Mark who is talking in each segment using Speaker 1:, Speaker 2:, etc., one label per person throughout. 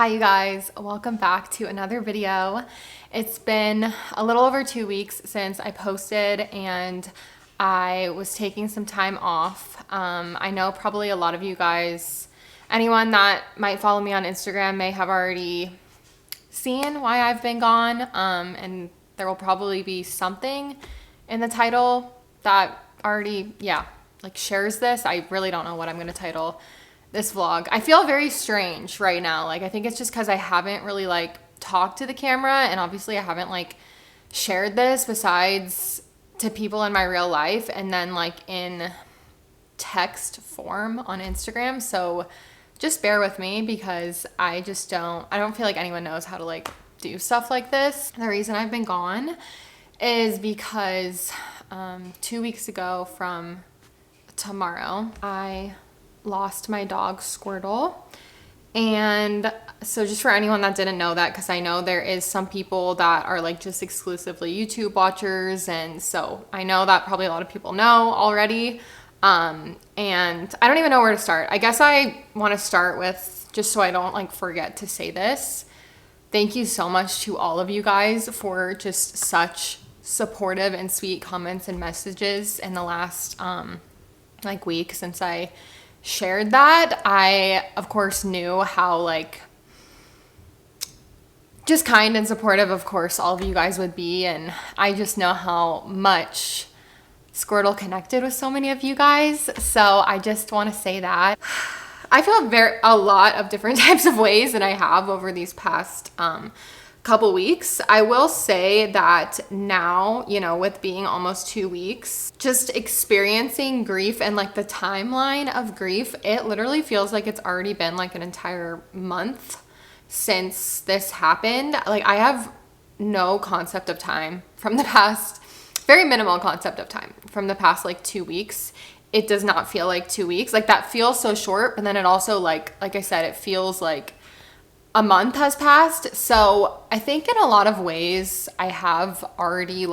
Speaker 1: Hi you guys, welcome back to another video. It's been a little over 2 weeks since I posted and I was taking some time off. I know probably a lot of you guys, anyone that might follow me on Instagram may have already seen why I've been gone, and there will probably be something in the title that already, shares this. I really don't know what I'm gonna title this vlog. I feel very strange right now. I think it's just because I haven't really talked to the camera, and obviously I haven't shared this besides to people in my real life and then in text form on Instagram. So just bear with me because I don't feel like anyone knows how to do stuff like this. The reason I've been gone is because 2 weeks ago from tomorrow, I lost my dog Squirtle. And so just for anyone that didn't know that, because I know there is some people that are just exclusively YouTube watchers, and so I know that probably a lot of people know already, and I don't even know where to start. I guess I want to start with, just so I don't forget to say this, thank you so much to all of you guys for just such supportive and sweet comments and messages in the last week since I shared that. I of course knew how just kind and supportive of course all of you guys would be, and I just know how much Squirtle connected with so many of you guys. So I just want to say that I feel a lot of different types of ways than I have over these past couple weeks. I will say that now, with being almost 2 weeks, just experiencing grief and the timeline of grief, it literally feels like it's already been an entire month since this happened. I have no concept of time from the past, very minimal concept of time from the past 2 weeks. It does not feel like 2 weeks. That feels so short, but then it also like I said, it feels like a month has passed. So I think in a lot of ways I have already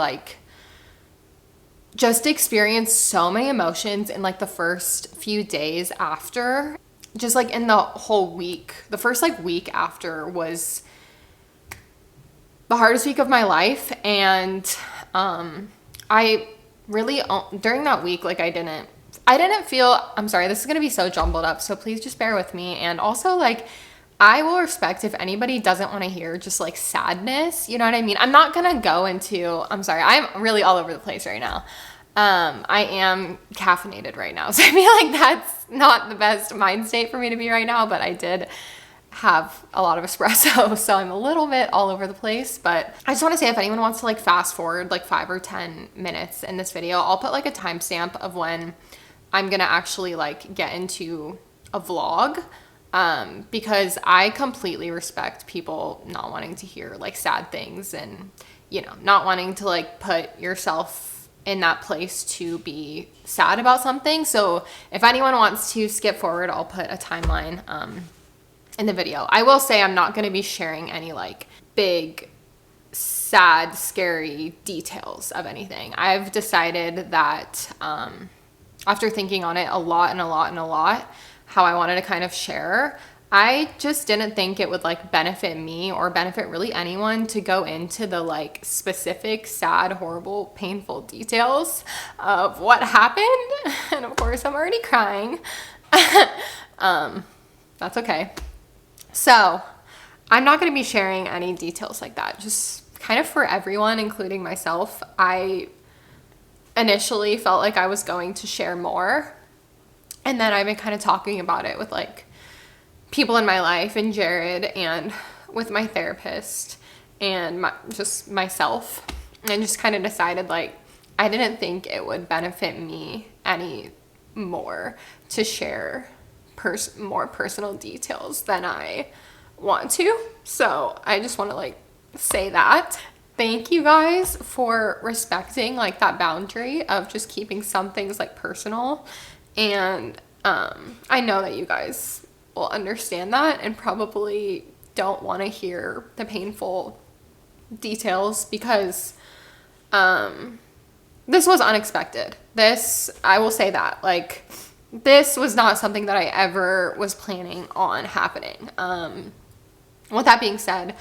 Speaker 1: just experienced so many emotions in the first few days after. Just in the whole week, the first week after was the hardest week of my life. And I really, during that week, I didn't feel, I'm sorry, this is gonna be so jumbled up, so please just bear with me. And also I will respect if anybody doesn't want to hear just sadness, you know what I mean? I'm not gonna go into, I'm sorry, I'm really all over the place right now. I am caffeinated right now, so I feel like that's not the best mind state for me to be right now, but I did have a lot of espresso, so I'm a little bit all over the place. But I just want to say, if anyone wants to fast forward 5 or 10 minutes in this video, I'll put a timestamp of when I'm gonna actually get into a vlog. Because I completely respect people not wanting to hear sad things and, not wanting to put yourself in that place to be sad about something. So if anyone wants to skip forward, I'll put a timeline, in the video. I will say I'm not going to be sharing any big, sad, scary details of anything. I've decided that, after thinking on it a lot, how I wanted to kind of share, I just didn't think it would benefit me or benefit really anyone to go into the specific, sad, horrible, painful details of what happened. And of course I'm already crying. That's okay. So I'm not going to be sharing any details like that, just kind of for everyone, including myself. I initially felt like I was going to share more, and then I've been kind of talking about it with people in my life and Jared and with my therapist and just myself, and just kind of decided I didn't think it would benefit me any more to share more personal details than I want to. So I just want to say that. Thank you guys for respecting that boundary of just keeping some things personal. And I know that you guys will understand that and probably don't want to hear the painful details because this was unexpected. I will say that. This was not something that I ever was planning on happening. with that being said,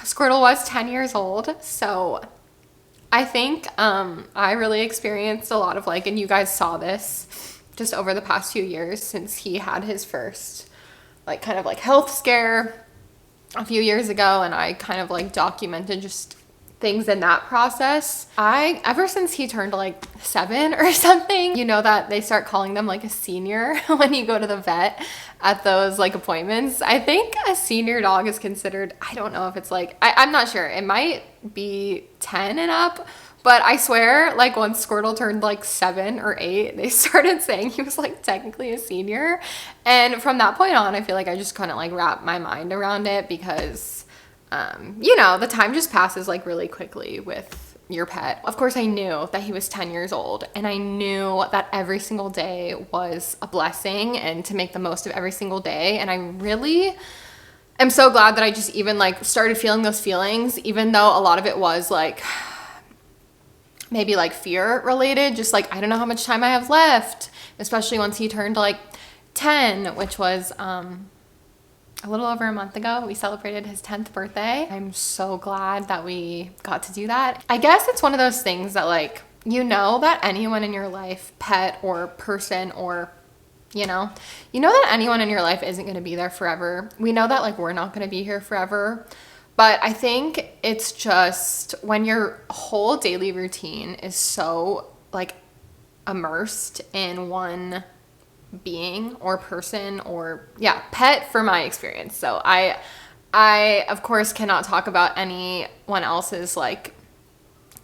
Speaker 1: Squirtle was 10 years old, so I think I really experienced a lot of like, and you guys saw this just over the past few years since he had his first like kind of like health scare a few years ago, and I kind of like documented just things in that process. Ever since he turned like 7 or something, you know that they start calling them like a senior when you go to the vet at those like appointments. I think a senior dog is considered, I don't know if it's like, I'm not sure. It might be 10 and up, but I swear like once Squirtle turned like 7 or 8, they started saying he was like technically a senior. And from that point on, I feel like I just kind of like wrapped my mind around it because you know, the time just passes like really quickly with your pet. Of course, I knew that he was 10 years old, and I knew that every single day was a blessing and to make the most of every single day. And I really am so glad that I just even like started feeling those feelings, even though a lot of it was like maybe like fear related, just like I don't know how much time I have left, especially once he turned like 10, which was a little over a month ago. We celebrated his 10th birthday. I'm so glad that we got to do that. I guess it's one of those things that like, you know that anyone in your life, pet or person, or you know that anyone in your life isn't going to be there forever. We know that like we're not going to be here forever. But I think it's just when your whole daily routine is so like immersed in one being or person or pet for my experience. So I of course cannot talk about anyone else's like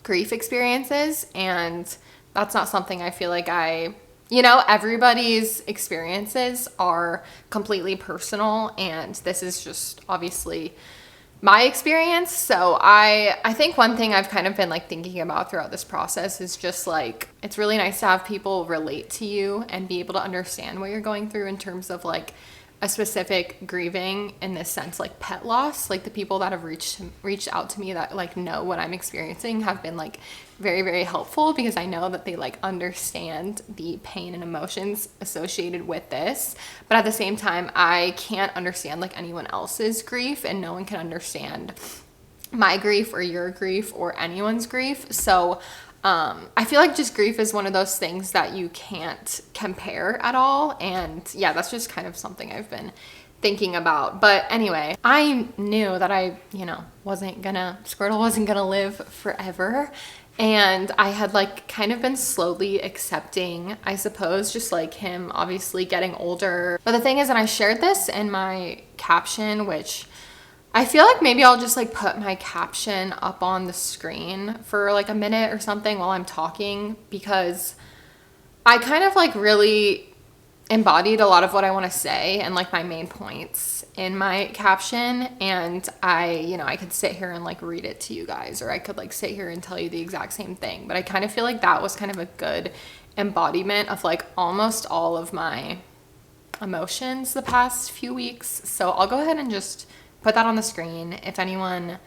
Speaker 1: grief experiences, and that's not something I feel like everybody's experiences are completely personal, and this is just obviously my experience. So I think one thing I've kind of been like thinking about throughout this process is just like, it's really nice to have people relate to you and be able to understand what you're going through in terms of like a specific grieving, in this sense, like pet loss. Like the people that have reached out to me that like know what I'm experiencing have been like very, very helpful, because I know that they like understand the pain and emotions associated with this. But at the same time, I can't understand like anyone else's grief, and no one can understand my grief or your grief or anyone's grief. So I feel like just grief is one of those things that you can't compare at all. And yeah, that's just kind of something I've been thinking about. But anyway, I knew that Squirtle wasn't gonna live forever. And I had like kind of been slowly accepting, I suppose, just like him obviously getting older. But the thing is, and I shared this in my caption, which I feel like maybe I'll just like put my caption up on the screen for like a minute or something while I'm talking, because I kind of like really embodied a lot of what I want to say and like my main points in my caption. And I could sit here and like read it to you guys, or I could like sit here and tell you the exact same thing. But I kind of feel like that was kind of a good embodiment of like almost all of my emotions the past few weeks. So I'll go ahead and just put that on the screen. If anyone,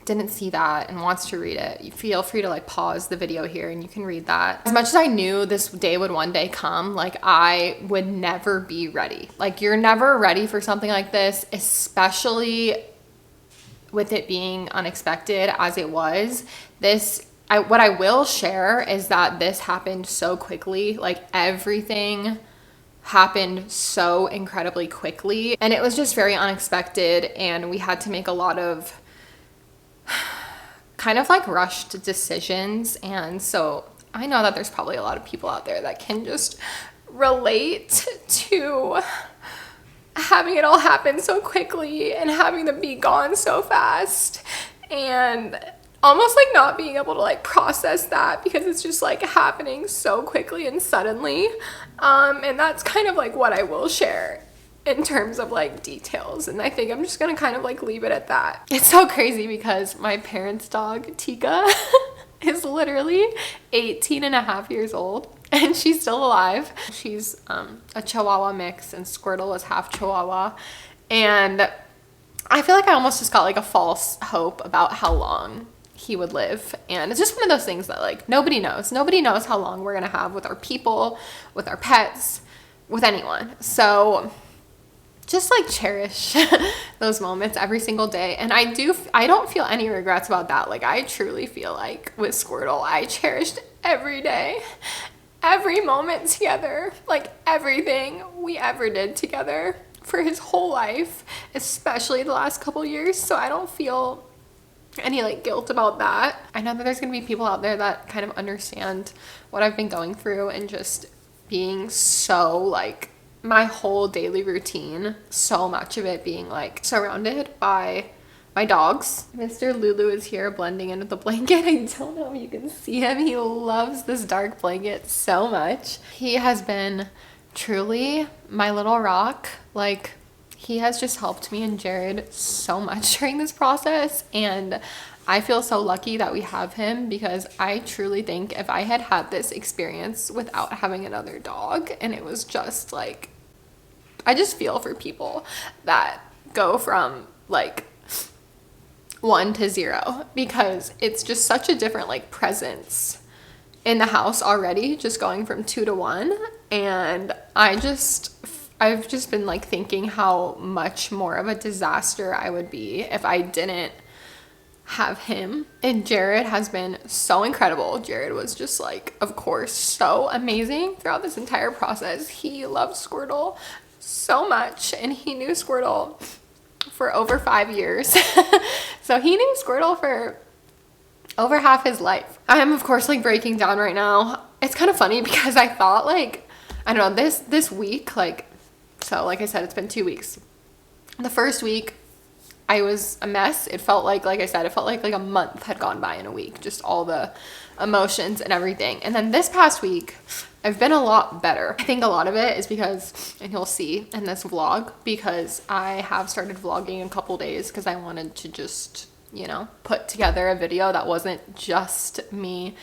Speaker 1: didn't see that and wants to read it, you feel free to like pause the video here and you can read that. As much as I knew this day would one day come, like I would never be ready. Like you're never ready for something like this, especially with it being unexpected as it was. What I will share is that this happened so quickly. Like everything happened so incredibly quickly, and it was just very unexpected, and we had to make a lot of kind of like rushed decisions. And so I know that there's probably a lot of people out there that can just relate to having it all happen so quickly and having them be gone so fast, and almost like not being able to like process that because it's just like happening so quickly and suddenly. And that's kind of like what I will share in terms of like details. And I think I'm just gonna kind of like leave it at that. It's so crazy because my parents' dog, Tika, is literally 18 and a half years old, and she's still alive. She's a Chihuahua mix, and Squirtle was half Chihuahua. And I feel like I almost just got like a false hope about how long he would live. And it's just one of those things that like nobody knows how long we're gonna have with our people, with our pets, with anyone. So just like cherish those moments every single day. And I don't feel any regrets about that. Like, I truly feel like with Squirtle, I cherished every day, every moment together, like everything we ever did together for his whole life, especially the last couple years. So I don't feel any like guilt about that. I know that there's gonna be people out there that kind of understand what I've been going through, and just being so like my whole daily routine, so much of it being like surrounded by my dogs. Mr. Lulu is here blending in with the blanket. I don't know if you can see him. He loves this dark blanket so much. He has been truly my little rock. Like, he has just helped me and Jared so much during this process, and I feel so lucky that we have him, because I truly think if I had had this experience without having another dog, and it was just like, I just feel for people that go from like 1 to 0, because it's just such a different like presence in the house already, just going from 2 to 1. And I've just been like thinking how much more of a disaster I would be if I didn't have him. And Jared has been so incredible. Jared was just like, of course, so amazing throughout this entire process. He loved Squirtle so much, and he knew Squirtle for over 5 years. So he knew Squirtle for over half his life. I am, of course, like breaking down right now. It's kind of funny because I thought like, I don't know, this week, like, so like I said, it's been 2 weeks. The first week I was a mess. It felt like I said, it felt like a month had gone by in a week, just all the emotions and everything. And then this past week, I've been a lot better. I think a lot of it is because, and you'll see in this vlog, because I have started vlogging in a couple days, because I wanted to just, you know, put together a video that wasn't just me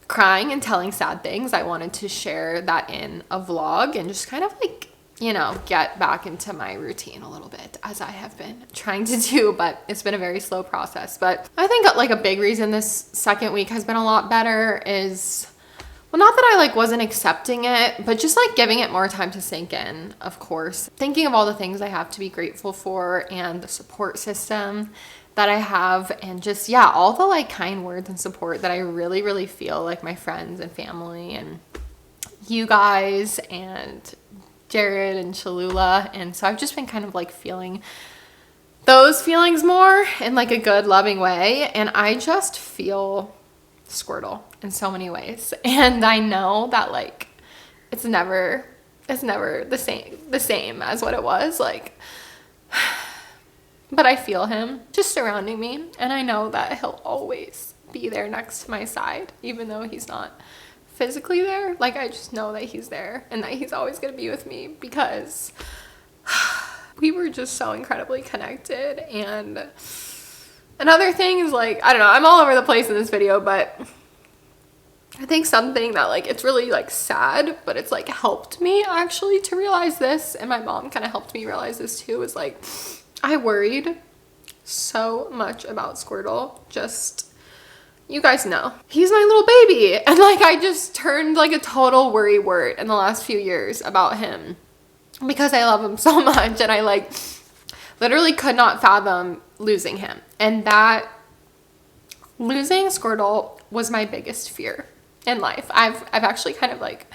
Speaker 1: crying and telling sad things. I wanted to share that in a vlog and just kind of like, you know, get back into my routine a little bit, as I have been trying to do, but it's been a very slow process. But I think like a big reason this second week has been a lot better is, well, not that I like wasn't accepting it, but just like giving it more time to sink in, of course. Thinking of all the things I have to be grateful for, and the support system that I have, and just, yeah, all the like kind words and support that I really, really feel, like my friends and family and you guys and Jared and Cholula. And so I've just been kind of like feeling those feelings more in like a good, loving way. And I just feel Squirtle in so many ways. And I know that like it's never the same as what it was like, but I feel him just surrounding me, and I know that he'll always be there next to my side, even though he's not physically there. Like, I just know that he's there and that he's always going to be with me, because we were just so incredibly connected. And another thing is like, I don't know, I'm all over the place in this video, but I think something that like, it's really like sad, but it's like helped me actually to realize this, and my mom kind of helped me realize this too, is like, I worried so much about Squirtle. Just, you guys know, he's my little baby. And like, I just turned like a total worry wart in the last few years about him, because I love him so much. And I like literally could not fathom losing him. And that losing Squirtle was my biggest fear in life. I've actually kind of like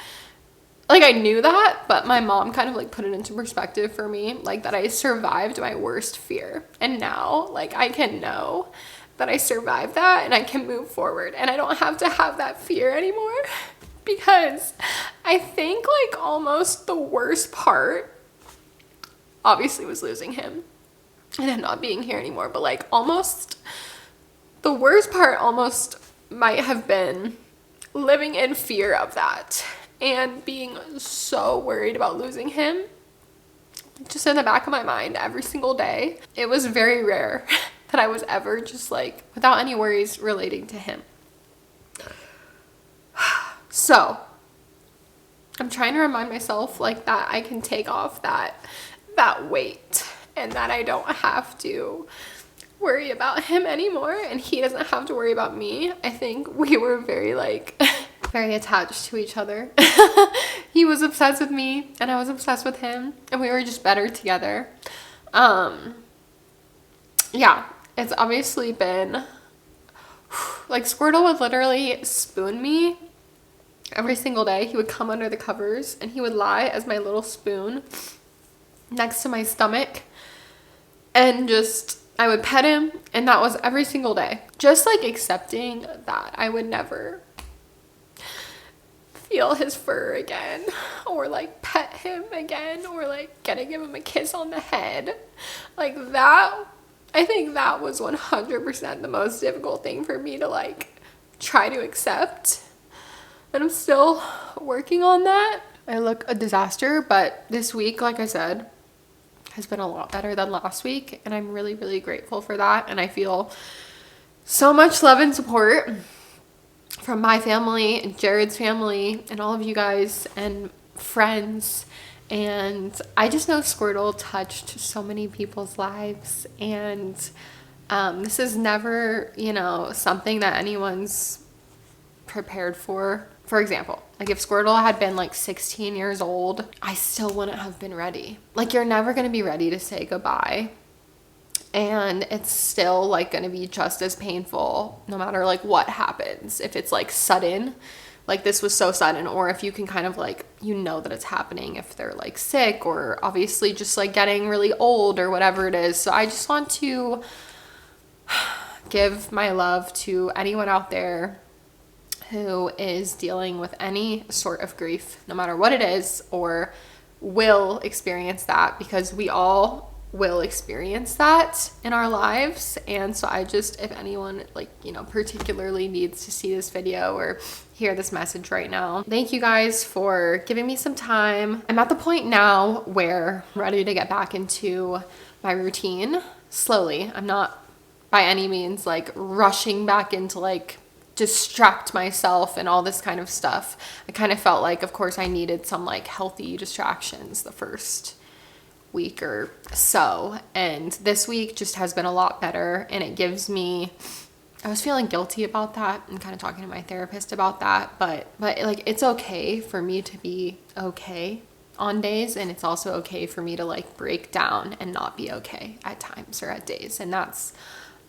Speaker 1: I knew that, but my mom kind of like put it into perspective for me, like that I survived my worst fear. And now like I can know that I survived that, and I can move forward, and I don't have to have that fear anymore. Because I think like almost the worst part obviously was losing him and him not being here anymore, but like almost the worst part almost might have been living in fear of that and being so worried about losing him just in the back of my mind every single day. It was very rare that I was ever just like without any worries relating to him. So I'm trying to remind myself like that I can take off that weight, and that I don't have to worry about him anymore, and he doesn't have to worry about me. I think we were very like very attached to each other. He was obsessed with me and I was obsessed with him, and we were just better together. Yeah, it's obviously been like, Squirtle would literally spoon me every single day. He would come under the covers and he would lie as my little spoon next to my stomach, and just, I would pet him, and that was every single day. Just like accepting that I would never feel his fur again, or like pet him again, or like get to give him a kiss on the head. Like that, I think that was 100% the most difficult thing for me to like try to accept. And I'm still working on that. I look a disaster, but this week, like I said, has been a lot better than last week, and I'm really, really grateful for that. And I feel so much love and support from my family and Jared's family and all of you guys and friends. And I just know Squirtle touched so many people's lives, and this is never, you know, something that anyone's prepared for. For example, like if Squirtle had been like 16 years old, I still wouldn't have been ready. Like, you're never going to be ready to say goodbye. And it's still like going to be just as painful no matter like what happens. If it's like sudden, like this was so sudden, or if you can kind of like, you know that it's happening if they're like sick, or obviously just like getting really old or whatever it is. So I just want to give my love to anyone out there who is dealing with any sort of grief, no matter what it is, or will experience that, because we all will experience that in our lives. And so I just, if anyone like, you know, particularly needs to see this video or hear this message right now, thank you guys for giving me some time. I'm at the point now where I'm ready to get back into my routine slowly. I'm not by any means like rushing back into like distract myself and all this kind of stuff. I kind of felt like, of course, I needed some like healthy distractions the first week or so, and this week just has been a lot better. And it gives me, I was feeling guilty about that and kind of talking to my therapist about that, but like, it's okay for me to be okay on days, and it's also okay for me to like break down and not be okay at times or at days, and that's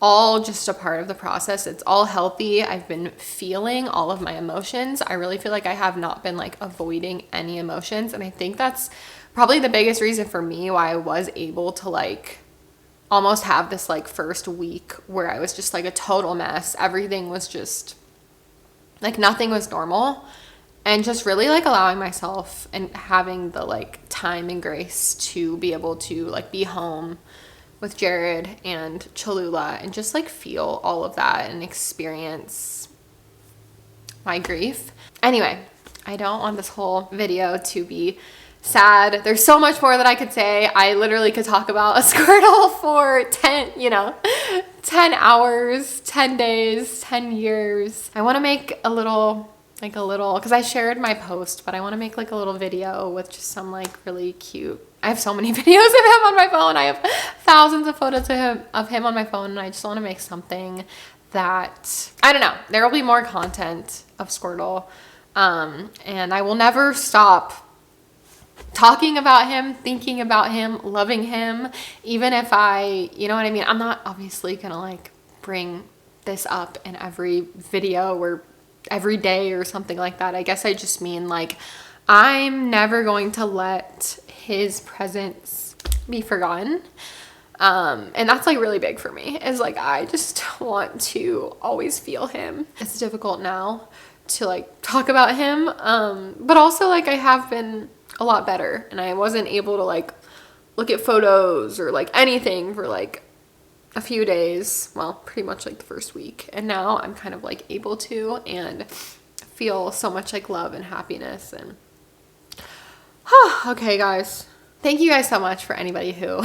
Speaker 1: all just a part of the process. It's all healthy. I've been feeling all of my emotions. I really feel like I have not been like avoiding any emotions, and I think that's probably the biggest reason for me why I was able to like almost have this like first week where I was just like a total mess. Everything was just like, nothing was normal, and just really like allowing myself and having the like time and grace to be able to like be home with Jared and Cholula and just like feel all of that and experience my grief. Anyway, I don't want this whole video to be sad. There's so much more that I could say. I literally could talk about a Squirtle for 10 hours, 10 days, 10 years. I want to make a little, because I shared my post, but I want to make like a little video with just some like really cute, I have so many videos of him on my phone. I have thousands of photos of him on my phone, and I just want to make something that, I don't know, there will be more content of Squirtle, and I will never stop talking about him, thinking about him, loving him, even if I, you know what I mean? I'm not obviously gonna like bring this up in every video or every day or something like that. I guess I just mean like, I'm never going to let his presence be forgotten. And that's like really big for me, is like, I just want to always feel him. It's difficult now to like talk about him. But also like, I have been a lot better, and I wasn't able to like look at photos or like anything for like a few days. Well, pretty much like the first week. And now I'm kind of like able to, and feel so much like love and happiness. And okay, guys, thank you guys so much for anybody who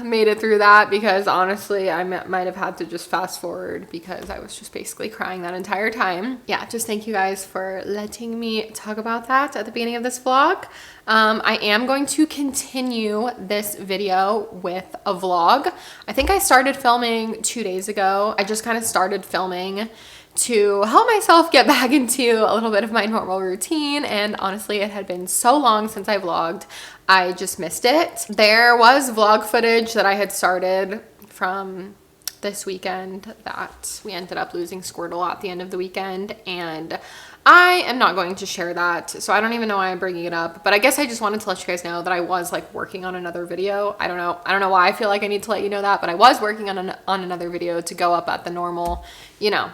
Speaker 1: made it through that, because honestly, I might have had to just fast forward because I was just basically crying that entire time. Yeah, just thank you guys for letting me talk about that at the beginning of this vlog. I am going to continue this video with a vlog. I think I started filming 2 days ago. I just kind of started filming to help myself get back into a little bit of my normal routine. And honestly, it had been so long since I vlogged, I just missed it. There was vlog footage that I had started from this weekend that we ended up losing Squirtle at the end of the weekend, and I am not going to share that, so I don't even know why I'm bringing it up, but I guess I just wanted to let you guys know that I was like working on another video. I don't know why I feel like I need to let you know that, but I was working on another video to go up at the normal, you know,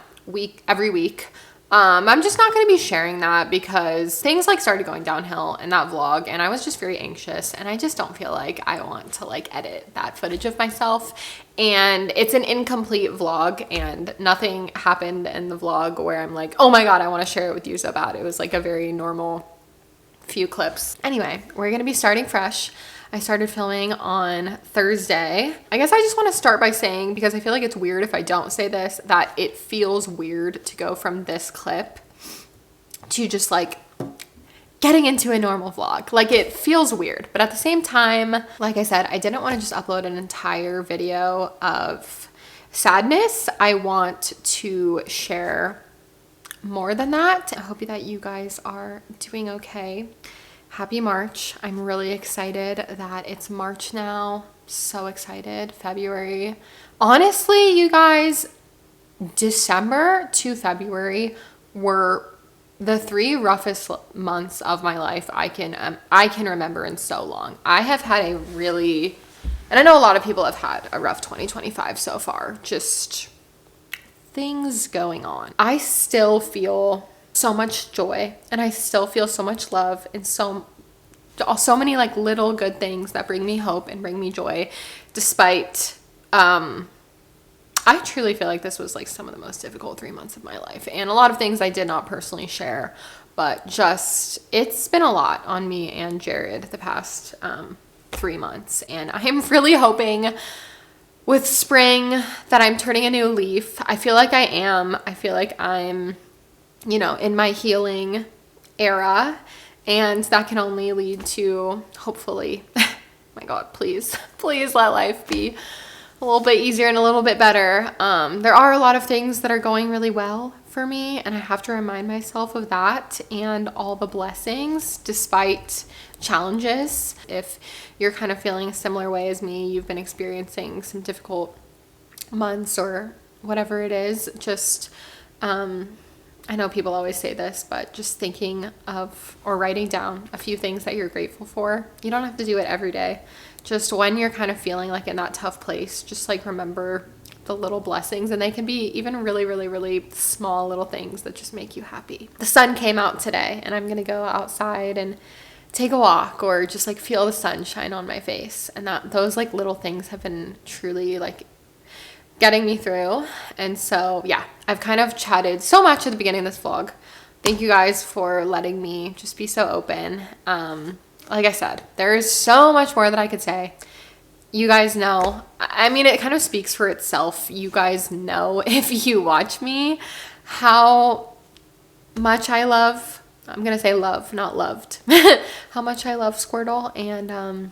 Speaker 1: every week. I'm just not going to be sharing that because things like started going downhill in that vlog, and I was just very anxious, and I just don't feel like I want to like edit that footage of myself. And it's an incomplete vlog, and nothing happened in the vlog where I'm like, oh my god, I want to share it with you so bad. It was like a very normal few clips. Anyway, we're going to be starting fresh. I started filming on Thursday. I guess I just want to start by saying, because I feel like it's weird if I don't say this, that it feels weird to go from this clip to just like getting into a normal vlog. Like, it feels weird, but at the same time, like I said, I didn't want to just upload an entire video of sadness. I want to share more than that. I hope that you guys are doing okay. Happy March. I'm really excited that it's March now. So excited. February. Honestly, you guys, December to February were the 3 roughest months of my life I can remember in so long. I have had a really, and I know a lot of people have had a rough 2025 so far. Just things going on. I still feel so much joy, and I still feel so much love, and so many like little good things that bring me hope and bring me joy, despite I truly feel like this was like some of the most difficult 3 months of my life, and a lot of things I did not personally share, but just it's been a lot on me and Jared the past 3 months. And I'm really hoping with spring that I'm turning a new leaf. I feel like I am. I feel like I'm, you know, in my healing era, and that can only lead to, hopefully, my God, please let life be a little bit easier and a little bit better. There are a lot of things that are going really well for me, and I have to remind myself of that and all the blessings despite challenges. If you're kind of feeling a similar way as me, you've been experiencing some difficult months or whatever it is, just I know people always say this, but just thinking of or writing down a few things that you're grateful for. You don't have to do it every day. Just when you're kind of feeling like in that tough place, just like remember the little blessings, and they can be even really, really, really small little things that just make you happy. The sun came out today, and I'm going to go outside and take a walk or just like feel the sunshine on my face. And those like little things have been truly like getting me through. And so yeah, I've kind of chatted so much at the beginning of this vlog. Thank you guys for letting me just be so open. Like I said, there is so much more that I could say. You guys know, I mean, it kind of speaks for itself. You guys know, if you watch me, how much I love, I'm gonna say love, not loved, how much I love Squirtle, and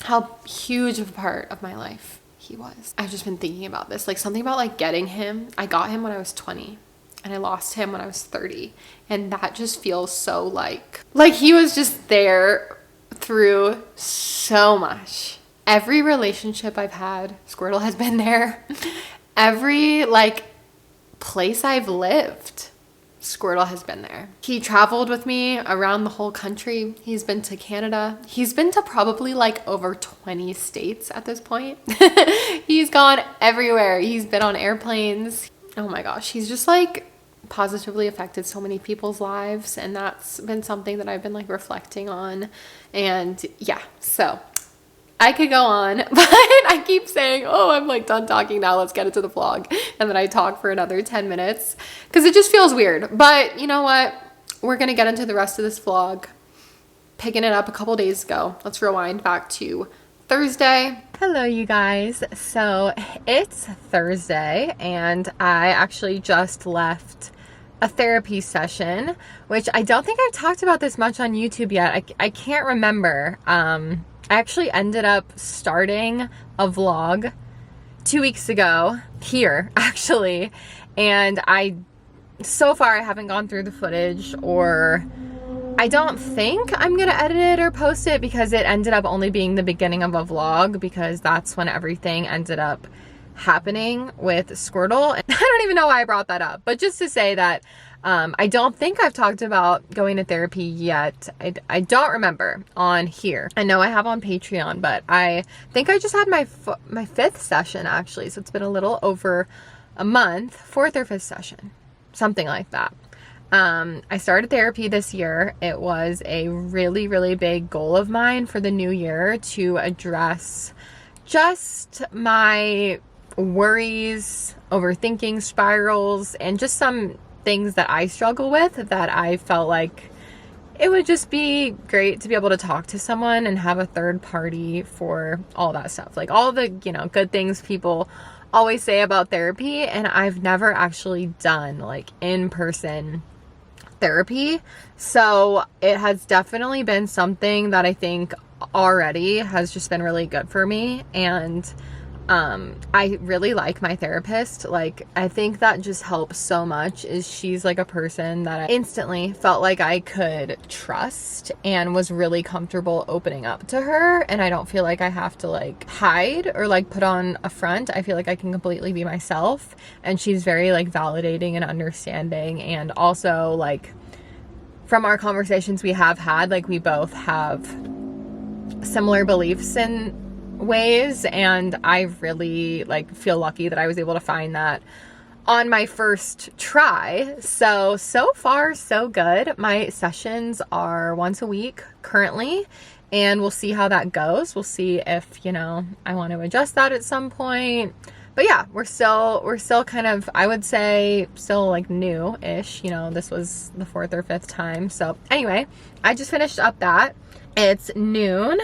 Speaker 1: how huge of a part of my life he was. I've just been thinking about this, like something about like getting him. I got him when I was 20 and I lost him when I was 30, and that just feels so like he was just there through so much. Every relationship I've had, Squirtle has been there. Every like place I've lived, Squirtle has been there. He traveled with me around the whole country. He's been to Canada. He's been to probably like over 20 states at this point. He's gone everywhere. He's been on airplanes. Oh my gosh, he's just like positively affected so many people's lives, and that's been something that I've been like reflecting on. And yeah, so I could go on, but I keep saying, oh, I'm like done talking now, let's get into the vlog. And then I talk for another 10 minutes because it just feels weird. But you know what? We're going to get into the rest of this vlog, picking it up a couple days ago. Let's rewind back to Thursday. Hello, you guys. So it's Thursday, and I actually just left a therapy session, which I don't think I've talked about this much on YouTube yet. I can't remember. I actually ended up starting a vlog 2 weeks ago here, actually, and I so far I haven't gone through the footage, or I don't think I'm gonna edit it or post it, because it ended up only being the beginning of a vlog, because that's when everything ended up happening with Squirtle. And I don't even know why I brought that up, but just to say that I don't think I've talked about going to therapy yet. I don't remember on here. I know I have on Patreon, but I think I just had my 5th session actually, so it's been a little over a month, 4th or 5th session, something like that. I started therapy this year. It was a really, really big goal of mine for the new year to address just my worries, overthinking spirals, and just some things that I struggle with that I felt like it would just be great to be able to talk to someone and have a third party for all that stuff. Like all the, you know, good things people always say about therapy, and I've never actually done like in-person therapy. So it has definitely been something that I think already has just been really good for me. And I really like my therapist. Like, I think that just helps so much, is she's like a person that I instantly felt like I could trust and was really comfortable opening up to her. And I don't feel like I have to like hide or like put on a front. I feel like I can completely be myself. And she's very like validating and understanding. And also like from our conversations we have had, like we both have similar beliefs in ways, and I really like feel lucky that I was able to find that on my first try. So far so good. My sessions are once a week currently, and we'll see how that goes. We'll see if, you know, I want to adjust that at some point. But yeah, we're still kind of, I would say, still like new-ish. You know, this was the 4th or 5th time. So anyway, I just finished up that. It's noon,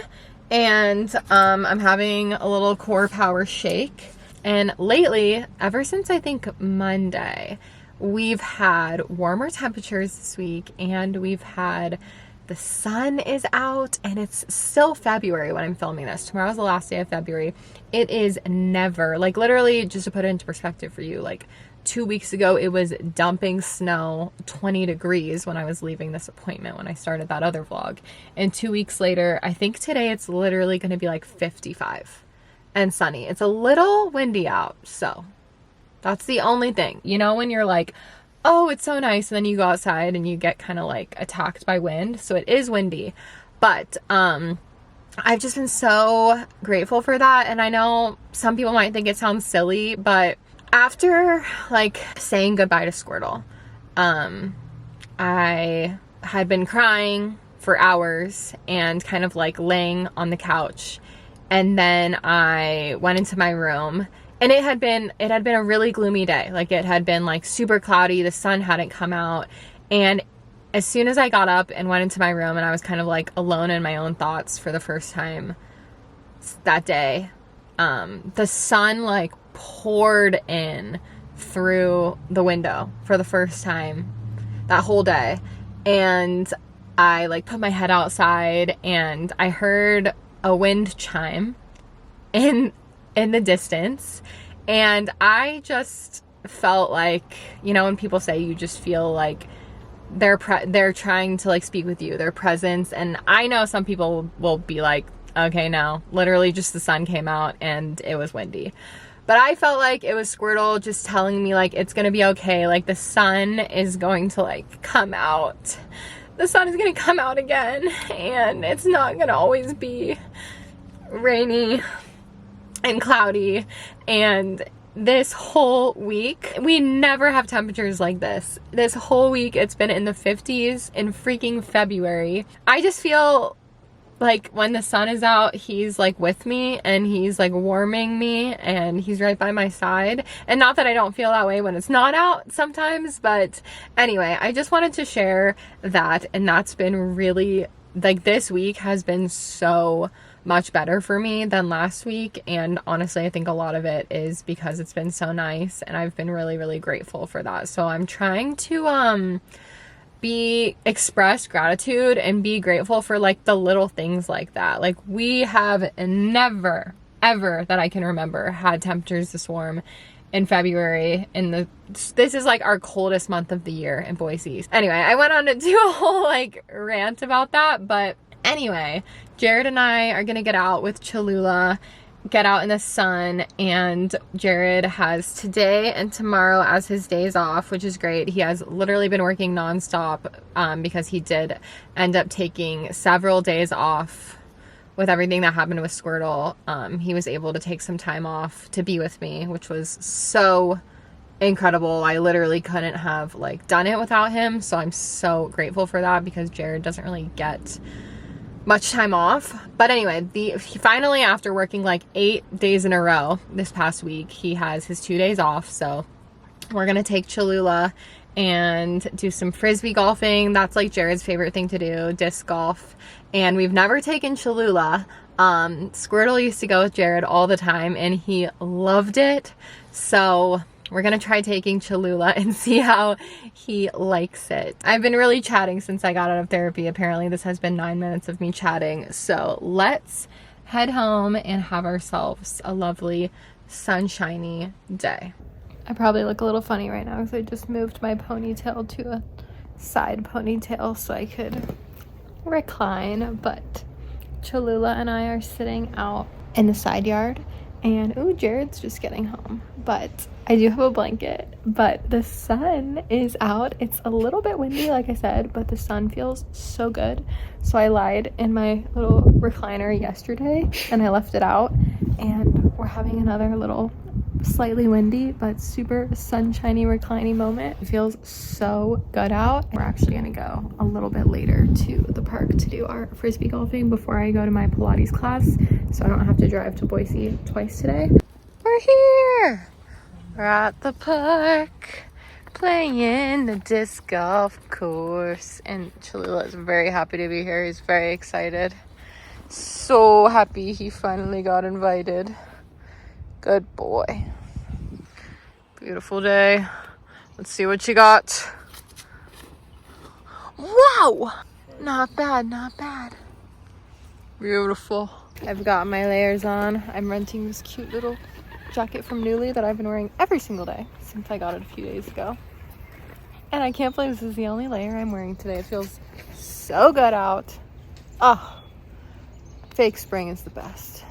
Speaker 1: and I'm having a little core power shake. And lately, ever since I think Monday, we've had warmer temperatures this week, and we've had, the sun is out, and it's still February when I'm filming this. Tomorrow's the last day of February. It is never, like literally, just to put it into perspective for you, like 2 weeks ago, it was dumping snow, 20 degrees when I was leaving this appointment when I started that other vlog. And 2 weeks later, I think today it's literally going to be like 55 and sunny. It's a little windy out, so that's the only thing. You know, when you're like, oh, it's so nice, and then you go outside and you get kind of like attacked by wind. So it is windy, but I've just been so grateful for that. And I know some people might think it sounds silly, but after like saying goodbye to Squirtle, I had been crying for hours and kind of like laying on the couch, and then I went into my room, and it had been a really gloomy day. Like it had been like super cloudy, the sun hadn't come out, and as soon as I got up and went into my room and I was kind of like alone in my own thoughts for the first time that day, the sun like poured in through the window for the first time that whole day. And I like put my head outside, and I heard a wind chime in the distance, and I just felt like, you know, when people say you just feel like they're trying to like speak with you, their presence. And I know some people will be like, okay, no, literally just the sun came out and it was windy. But I felt like it was Squirtle just telling me like, it's gonna be okay. Like the sun is going to like come out. The sun is gonna come out again, and it's not gonna always be rainy and cloudy. And this whole week, we never have temperatures like this. This whole week, it's been in the 50s in freaking February. I just feel like when the sun is out, he's like with me, and he's like warming me, and he's right by my side. And not that I don't feel that way when it's not out sometimes, but anyway, I just wanted to share that. And that's been really, like, this week has been so much better for me than last week. And honestly, I think a lot of it is because it's been so nice, and I've been really, really grateful for that. So I'm trying to express gratitude and be grateful for like the little things like that. Like we have never, ever that I can remember had temperatures this warm in February this is like our coldest month of the year in Boise. Anyway, I went on to do a whole like rant about that, but anyway, Jared and I are gonna get out with Cholula, get out in the sun, and Jared has today and tomorrow as his days off, which is great. He has literally been working nonstop because he did end up taking several days off with everything that happened with Squirtle. He was able to take some time off to be with me, which was so incredible. I literally couldn't have like done it without him, so I'm so grateful for that because Jared doesn't really get much time off. But anyway, he finally, after working like 8 days in a row this past week, he has his 2 days off. So we're gonna take Cholula and do some frisbee golfing. That's like Jared's favorite thing to do, disc golf. And we've never taken Cholula. Squirtle used to go with Jared all the time and he loved it. So we're gonna try taking Cholula and see how he likes it. I've been really chatting since I got out of therapy. Apparently this has been 9 minutes of me chatting. So let's head home and have ourselves a lovely sunshiny day. I probably look a little funny right now because I just moved my ponytail to a side ponytail so I could recline, but Cholula and I are sitting out in the side yard, and ooh, Jared's just getting home, but I do have a blanket, but the sun is out. It's a little bit windy, like I said, but the sun feels so good. So I lied in my little recliner yesterday and I left it out, and we're having another little slightly windy but super sunshiny reclining moment. It feels so good out. We're actually gonna go a little bit later to the park to do our frisbee golfing before I go to my Pilates class, so I don't have to drive to Boise twice today. We're here! We're at the park playing the disc golf course, and Cholula is very happy to be here. He's very excited. So happy he finally got invited. Good boy. Beautiful day. Let's see what you got. Wow! Not bad, not bad. Beautiful. I've got my layers on. I'm renting this cute little jacket from Nuuly that I've been wearing every single day since I got it a few days ago. And I can't believe this is the only layer I'm wearing today. It feels so good out. Oh, fake spring is the best.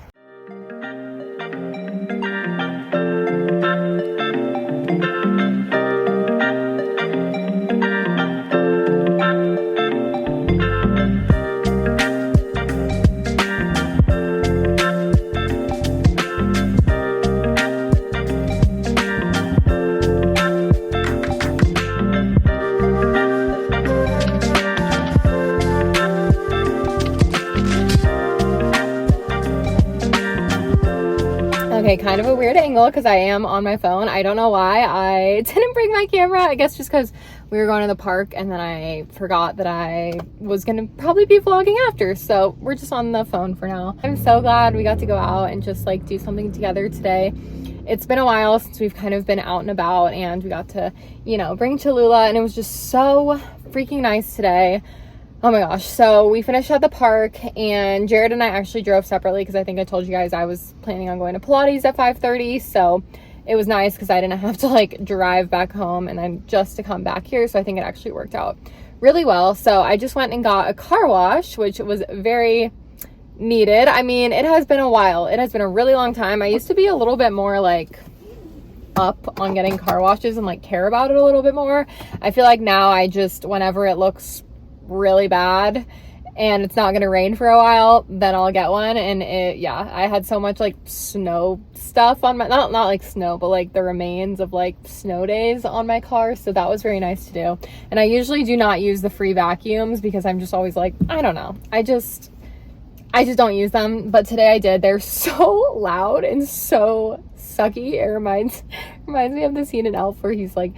Speaker 1: Okay, kind of a weird angle because I am on my phone. I don't know why I didn't bring my camera. I guess just because we were going to the park and then I forgot that I was gonna probably be vlogging after. So we're just on the phone for now. I'm so glad we got to go out and just like do something together today. It's been a while since we've kind of been out and about, and we got to, you know, bring Cholula, and it was just so freaking nice today. Oh my gosh. So we finished at the park, and Jared and I actually drove separately because I think I told you guys I was planning on going to Pilates at 5:30. So it was nice because I didn't have to like drive back home and then just to come back here. So I think it actually worked out really well. So I just went and got a car wash, which was very needed. I mean, it has been a while. It has been a really long time. I used to be a little bit more like up on getting car washes and like care about it a little bit more. I feel like now I just, whenever it looks really bad and it's not gonna rain for a while, then I'll get one. And I had so much like snow stuff on my, not like snow, but like the remains of like snow days on my car, so that was very nice to do. And I usually do not use the free vacuums because I'm just always like, I don't know, I just don't use them, but today I did. They're so loud and so sucky. It reminds me of the scene in Elf where he's like,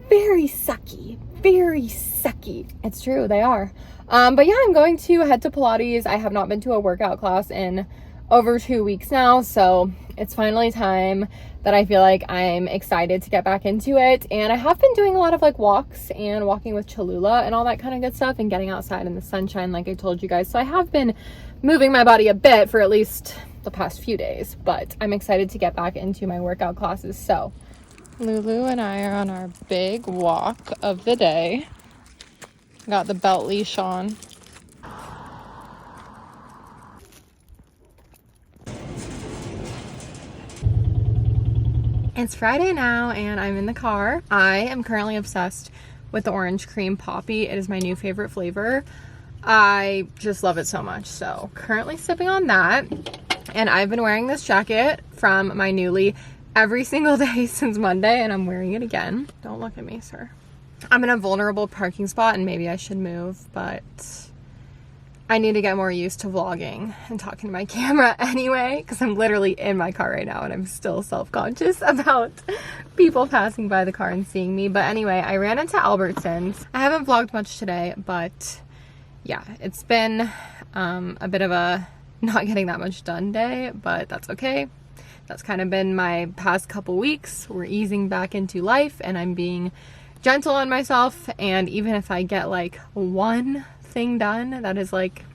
Speaker 1: very sucky, very sucky. It's true, they are. But yeah, I'm going to head to Pilates. I have not been to a workout class in over 2 weeks now, so it's finally time that I feel like I'm excited to get back into it. And I have been doing a lot of like walks and walking with Cholula and all that kind of good stuff and getting outside in the sunshine like I told you guys. So I have been moving my body a bit for at least the past few days, but I'm excited to get back into my workout classes. So Lulu and I are on our big walk of the day. Got the belt leash on. It's Friday now and I'm in the car. I am currently obsessed with the orange cream poppy. It is my new favorite flavor. I just love it so much. So currently sipping on that. And I've been wearing this jacket from my Nuuly every single day since Monday, and I'm wearing it again. Don't look at me, sir. I'm in a vulnerable parking spot and maybe I should move, but I need to get more used to vlogging and talking to my camera anyway, because I'm literally in my car right now and I'm still self-conscious about people passing by the car and seeing me. But anyway, I ran into Albertsons. I haven't vlogged much today, but yeah, it's been a bit of a not getting that much done day, but that's okay. That's kind of been my past couple weeks. We're easing back into life and I'm being gentle on myself, and even if I get like one thing done that is like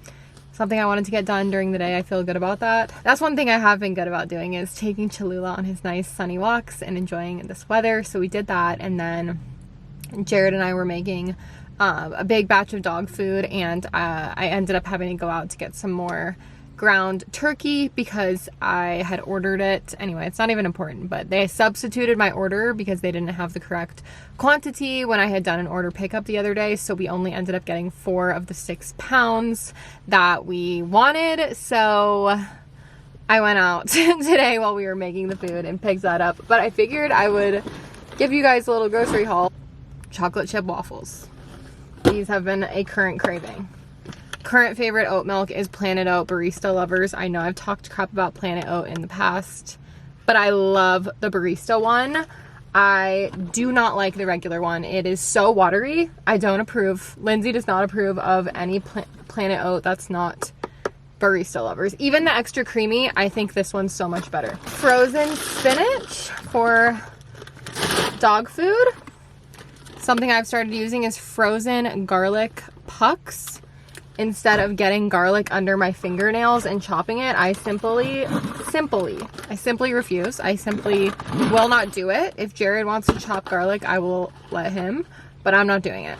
Speaker 1: something I wanted to get done during the day, I feel good about that. That's one thing I have been good about doing, is taking Cholula on his nice sunny walks and enjoying this weather. So we did that, and then Jared and I were making a big batch of dog food, and I ended up having to go out to get some more ground turkey because I had ordered it. Anyway, it's not even important, but they substituted my order because they didn't have the correct quantity when I had done an order pickup the other day. So we only ended up getting 4 of the 6 pounds that we wanted. So I went out today while we were making the food and picked that up. But I figured I would give you guys a little grocery haul. Chocolate chip waffles. These have been a current craving. Current favorite oat milk is Planet Oat. Barista lovers, I know I've talked crap about Planet Oat in the past, but I love the barista one. I do not like the regular one. It is so watery. I don't approve. Lindsey does not approve of any Planet Oat that's not barista lovers. Even the extra creamy, I think this one's so much better. Frozen spinach for dog food. Something I've started using is frozen garlic pucks. Instead of getting garlic under my fingernails and chopping it, I simply refuse. I simply will not do it. If Jared wants to chop garlic, I will let him, but I'm not doing it.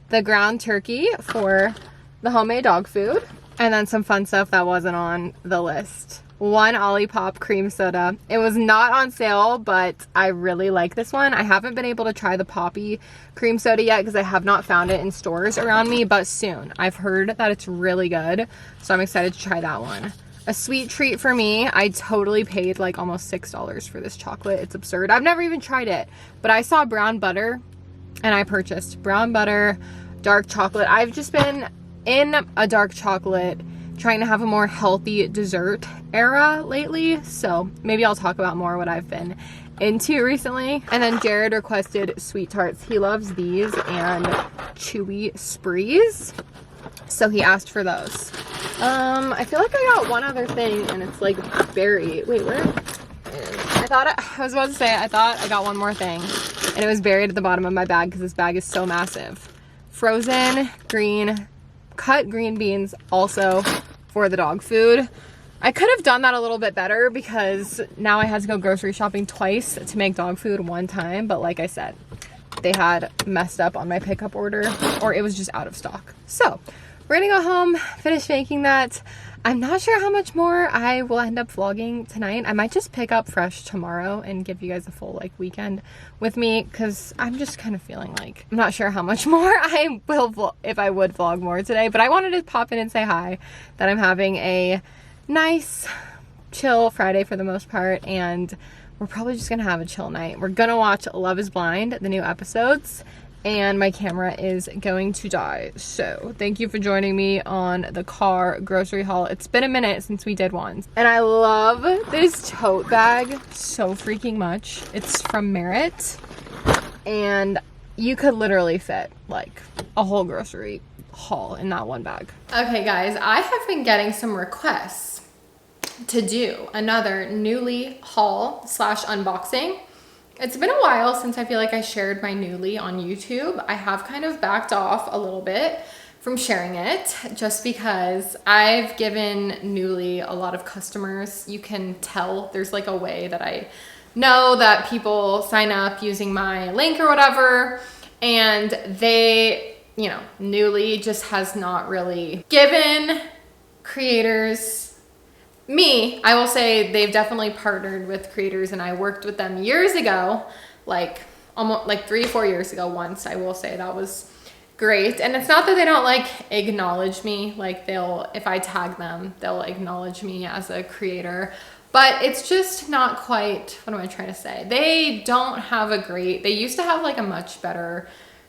Speaker 1: The ground turkey for the homemade dog food, and then some fun stuff that wasn't on the list. 1 Olipop cream soda. It was not on sale, but I really like this one. I haven't been able to try the Poppy cream soda yet because I have not found it in stores around me, but soon. I've heard that it's really good, so I'm excited to try that one. A sweet treat for me. I totally paid like almost $6 for this chocolate. It's absurd. I've never even tried it, but I saw brown butter and I purchased brown butter, dark chocolate. I've just been in a dark chocolate trying to have a more healthy dessert era lately, so maybe I'll talk about more what I've been into recently. And then Jared requested sweet tarts. He loves these and chewy sprees, so he asked for those. I feel like I got one other thing and it's like berry. Wait, where? I thought I got one more thing and it was buried at the bottom of my bag because this bag is so massive. Frozen cut green beans, also for the dog food. I could have done that a little bit better because now I had to go grocery shopping twice to make dog food one time, but like I said, they had messed up on my pickup order, or it was just out of stock. So we're gonna go home, finish making that. I'm not sure how much more I will end up vlogging tonight. I might just pick up fresh tomorrow and give you guys a full like weekend with me, because I'm just kind of feeling like I'm not sure how much more I will if I would vlog more today. But I wanted to pop in and say hi, that I'm having a nice chill Friday for the most part, and we're probably just gonna have a chill night. We're gonna watch Love is Blind, the new episodes, and my camera is going to die. So thank you for joining me on the car grocery haul. It's been a minute since we did one. And I love this tote bag so freaking much. It's from Merit, and you could literally fit like a whole grocery haul in that one bag. Okay guys, I have been getting some requests to do another Nuuly haul / unboxing. It's been a while since I feel like I shared my Nuuly on YouTube. I have kind of backed off a little bit from sharing it just because I've given Nuuly a lot of customers. You can tell there's like a way that I know that people sign up using my link or whatever, and they, you know, Newly just has not really given creators, me, I will say they've definitely partnered with creators, and I worked with them years ago, like almost like 3 or 4 years ago once. I will say that was great. And it's not that they don't like acknowledge me, like they'll, if I tag them, they'll acknowledge me as a creator, but it's just not quite, what am I trying to say? They don't have a great, they used to have like a much better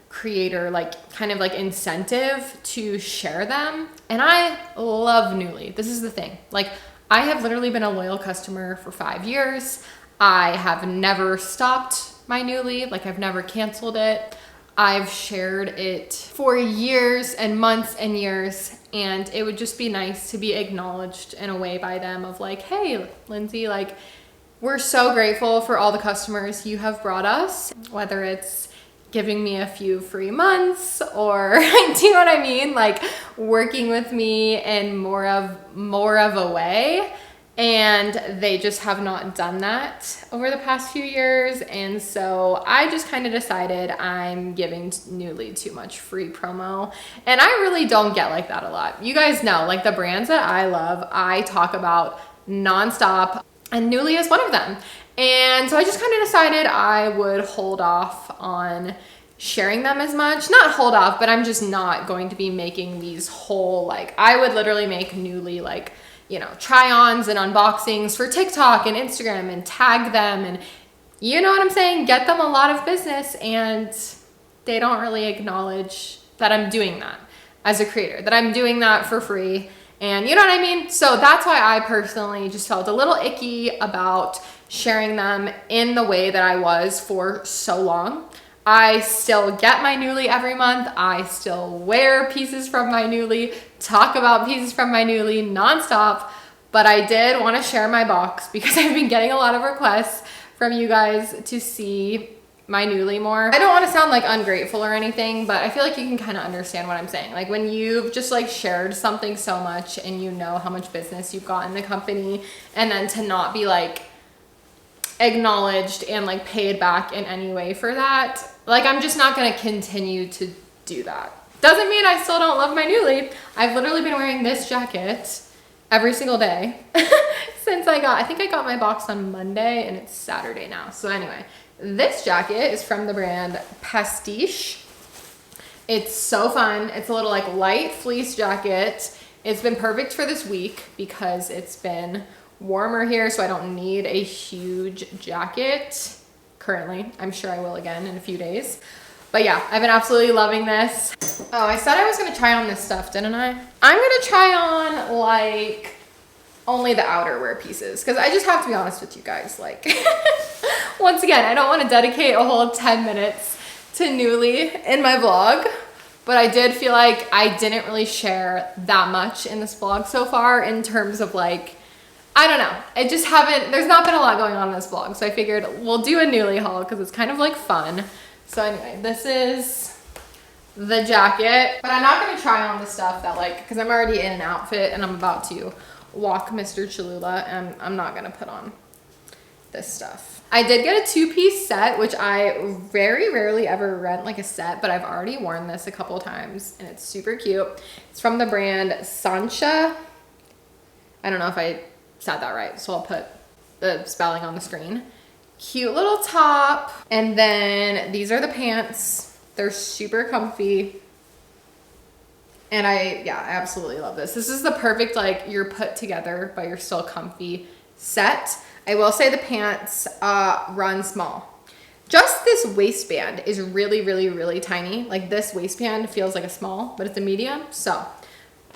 Speaker 1: creator, like kind of like incentive to share them. And I love Newly. This is the thing. Like, I have literally been a loyal customer for 5 years. I have never stopped my Newly, like I've never canceled it. I've shared it for years and months and years, and it would just be nice to be acknowledged in a way by them of like, hey, Lindsey, like, we're so grateful for all the customers you have brought us, whether it's giving me a few free months or do you know what I mean? Like working with me in more of a way. And they just have not done that over the past few years. And so I just kind of decided I'm giving Newly too much free promo. And I really don't get like that a lot. You guys know, like the brands that I love, I talk about nonstop, and Newly is one of them. And so I just kind of decided I would hold off on sharing them as much. Not hold off, but I'm just not going to be making these whole, like, I would literally make Newly like, you know, try-ons and unboxings for TikTok and Instagram and tag them, and you know what I'm saying, get them a lot of business, and they don't really acknowledge that I'm doing that as a creator, that I'm doing that for free, and you know what I mean? So that's why I personally just felt a little icky about sharing them in the way that I was for so long. I still get my Newly every month. I still wear pieces from my Newly, talk about pieces from my Newly nonstop, but I did want to share my box because I've been getting a lot of requests from you guys to see my Newly more. I don't want to sound like ungrateful or anything, but I feel like you can kind of understand what I'm saying. Like when you've just like shared something so much and you know how much business you've got in the company, and then to not be like acknowledged and like paid back in any way for that, like I'm just not going to continue to do that. Doesn't mean I still don't love my Newly. I've literally been wearing this jacket every single day since I think I got my box on Monday and it's Saturday now. So anyway, this jacket is from the brand Pastiche. It's so fun. It's a little like light fleece jacket. It's been perfect for this week because it's been warmer here, so I don't need a huge jacket currently. I'm sure I will again in a few days. But yeah, I've been absolutely loving this. Oh, I said I was gonna try on this stuff, didn't I? I'm gonna try on like only the outerwear pieces because I just have to be honest with you guys. Like, once again, I don't want to dedicate a whole 10 minutes to Newly in my vlog, but I did feel like I didn't really share that much in this vlog so far in terms of like, I don't know. It just there's not been a lot going on in this vlog. So I figured we'll do a Newly haul because it's kind of like fun. So anyway, this is the jacket, but I'm not going to try on the stuff that like, because I'm already in an outfit and I'm about to walk Mr. Cholula, and I'm not going to put on this stuff. I did get a 2-piece set, which I very rarely ever rent like a set, but I've already worn this a couple times and it's super cute. It's from the brand Sancha. I don't know if I said that right, so I'll put the spelling on the screen. Cute little top, and then these are the pants. They're super comfy, and I absolutely love this. This is the perfect like you're put together but you're still comfy set. I will say the pants run small. Just this waistband is really tiny. Like this waistband feels like a small, but it's a medium. So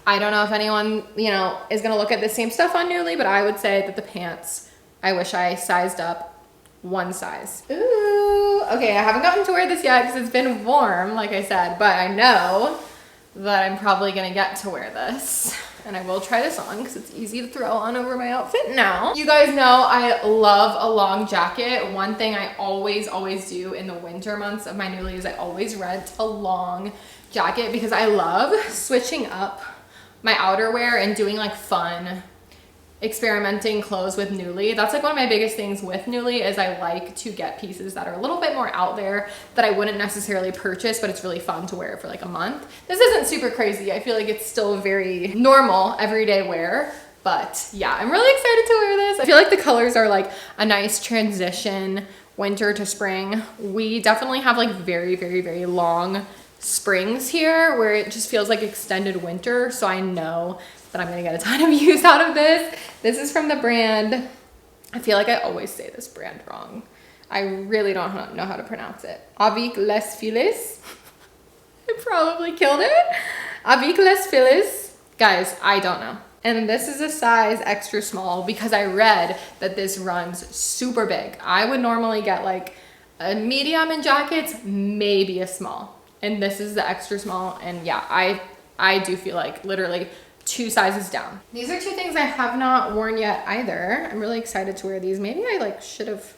Speaker 1: I don't know if anyone, you know, is gonna look at the same stuff on Newly, but I would say that the pants, I wish I sized up one size. Ooh, okay, I haven't gotten to wear this yet because it's been warm, like I said, but I know that I'm probably gonna get to wear this. And I will try this on because it's easy to throw on over my outfit now. You guys know I love a long jacket. One thing I always do in the winter months of my Newly is I always rent a long jacket because I love switching up my outerwear and doing like fun experimenting clothes with Nuuly. That's like one of my biggest things with Nuuly is I like to get pieces that are a little bit more out there that I wouldn't necessarily purchase, but it's really fun to wear for like a month. This isn't super crazy. I feel like it's still very normal everyday wear, but yeah, I'm really excited to wear this. I feel like the colors are like a nice transition winter to spring. We definitely have like very, very, very long springs here where it just feels like extended winter. So I know that I'm gonna get a ton of use out of this. This is from the brand, I feel like I always say this brand wrong. I really don't know how to pronounce it. Avec les filets. I probably killed it. Avec les filets. Guys, I don't know. And this is a size extra small because I read that this runs super big. I would normally get like a medium in jackets, maybe a small. And this is the extra small. And yeah, I do feel like literally 2 sizes down. These are 2 things I have not worn yet either. I'm really excited to wear these. Maybe I like should have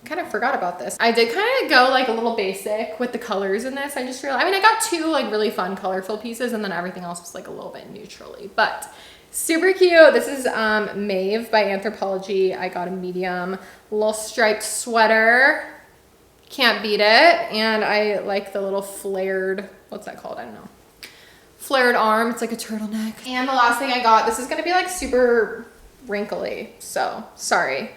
Speaker 1: kind of forgot about this. I did kind of go like a little basic with the colors in this. I just realized, I mean, I got 2 like really fun colorful pieces and then everything else was like a little bit neutrally, but super cute. This is Maeve by Anthropologie. I got a medium little striped sweater. Can't beat it. And I like the little flared, what's that called? I don't know. Flared arm. It's like a turtleneck. And the last thing I got, this is gonna be like super wrinkly, so sorry.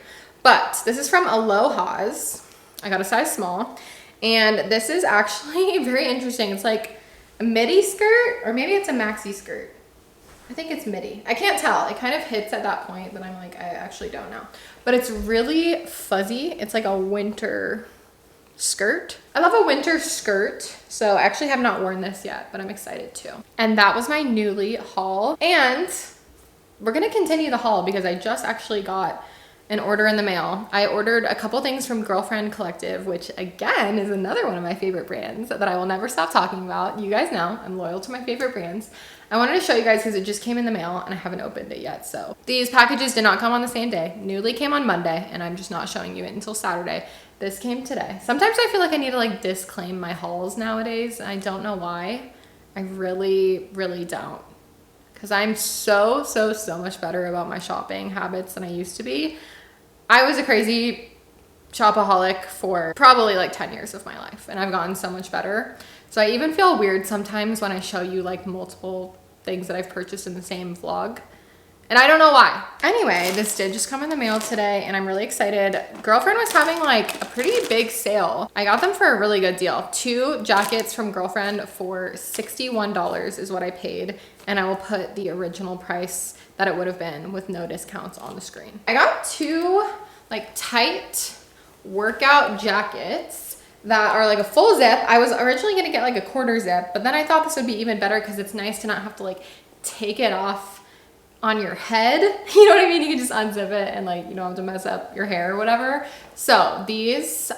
Speaker 1: But this is from Aloha's. I got a size small. And this is actually very interesting. It's like a midi skirt, or maybe it's a maxi skirt. I think it's midi. I can't tell. It kind of hits at that point that I'm like, I actually don't know. But it's really fuzzy. It's like a winter skirt. I love a winter skirt. So I actually have not worn this yet, but I'm excited to. And that was my Nuuly haul. And we're gonna continue the haul because I just actually got an order in the mail. I ordered a couple things from Girlfriend Collective, which again is another one of my favorite brands that I will never stop talking about. You guys know I'm loyal to my favorite brands. I wanted to show you guys because it just came in the mail and I haven't opened it yet. So these packages did not come on the same day. Nuuly came on Monday and I'm just not showing you it until Saturday. This came today. Sometimes I feel like I need to like disclaim my hauls nowadays. I don't know why. I really, really don't. Because I'm so much better about my shopping habits than I used to be. I was a crazy shopaholic for probably like 10 years of my life and I've gotten so much better. So I even feel weird sometimes when I show you like multiple things that I've purchased in the same vlog. And I don't know why. Anyway, this did just come in the mail today and I'm really excited. Girlfriend was having like a pretty big sale. I got them for a really good deal. 2 jackets from Girlfriend for $61 is what I paid. And I will put the original price that it would have been with no discounts on the screen. I got 2 like tight workout jackets that are like a full zip. I was originally gonna get like a quarter zip, but then I thought this would be even better because it's nice to not have to like take it off on your head. You know what I mean? You can just unzip it and like, you don't have to mess up your hair or whatever. So these,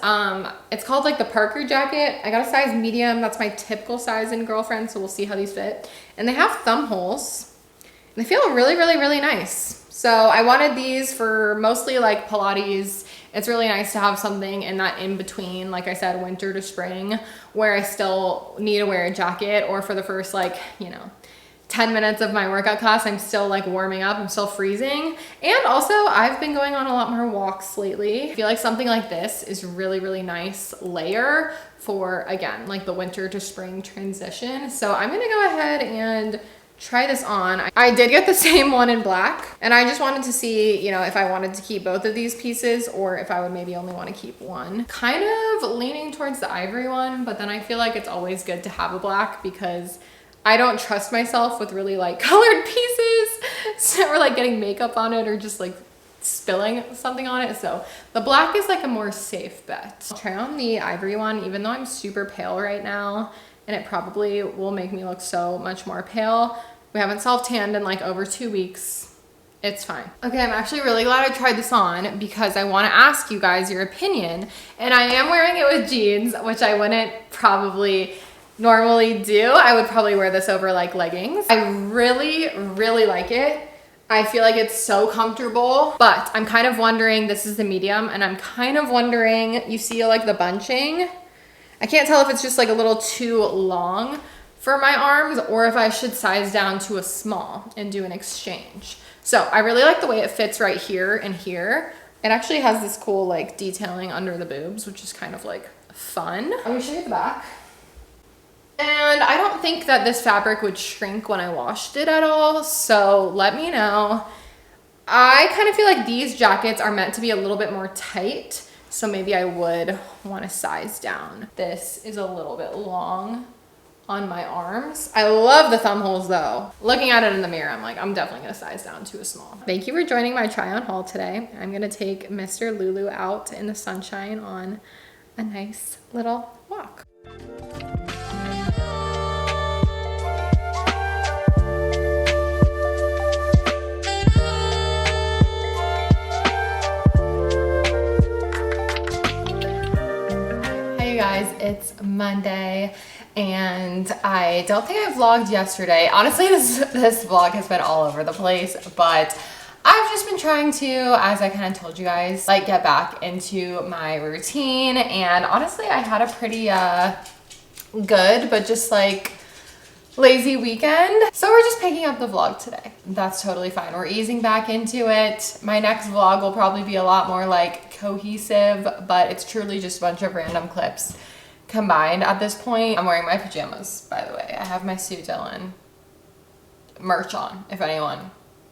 Speaker 1: it's called like the Parker jacket. I got a size medium. That's my typical size in Girlfriend. So we'll see how these fit. And they have thumb holes and they feel really, really, really nice. So I wanted these for mostly like Pilates. It's really nice to have something in that in between, like I said, winter to spring, where I still need to wear a jacket, or for the first like, you know, 10 minutes of my workout class, I'm still like warming up, I'm still freezing. And also I've been going on a lot more walks lately. I feel like something like this is really, really nice layer for, again, like the winter to spring transition. So I'm gonna go ahead and try this on. I did get the same one in black and I just wanted to see, you know, if I wanted to keep both of these pieces or if I would maybe only want to keep one. Kind of leaning towards the ivory one, but then I feel like it's always good to have a black because I don't trust myself with really like colored pieces. So, or like getting makeup on it or just like spilling something on it. So the black is like a more safe bet. I'll try on the ivory one, even though I'm super pale right now and it probably will make me look so much more pale. We haven't self-tanned in like over 2 weeks. It's fine. Okay, I'm actually really glad I tried this on because I want to ask you guys your opinion. And I am wearing it with jeans, which I wouldn't probably normally do. I would probably wear this over like leggings. I really, really like it. I feel like it's so comfortable, but I'm kind of wondering, this is the medium, and I'm kind of wondering, you see like the bunching? I can't tell if it's just like a little too long for my arms or if I should size down to a small and do an exchange. So I really like the way it fits right here and here. It actually has this cool like detailing under the boobs, which is kind of like fun. Let me show you the back. And I don't think that this fabric would shrink when I washed it at all. So let me know. I kind of feel like these jackets are meant to be a little bit more tight. So maybe I would want to size down. This is a little bit long on my arms. I love the thumb holes though. Looking at it in the mirror, I'm like, I'm definitely gonna size down to a small. Thank you for joining my try on haul today. I'm gonna take Mr. Lulu out in the sunshine on a nice little walk. Hey guys, it's Monday. And I don't think I vlogged yesterday. Honestly, this vlog has been all over the place, but I've just been trying to, as I kind of told you guys, like get back into my routine. And honestly, I had a pretty good, but just like lazy weekend. So we're just picking up the vlog today. That's totally fine. We're easing back into it. My next vlog will probably be a lot more like cohesive, but it's truly just a bunch of random clips combined at this point. I'm wearing my pajamas, by the way. I have my Sue Dillon merch on, if anyone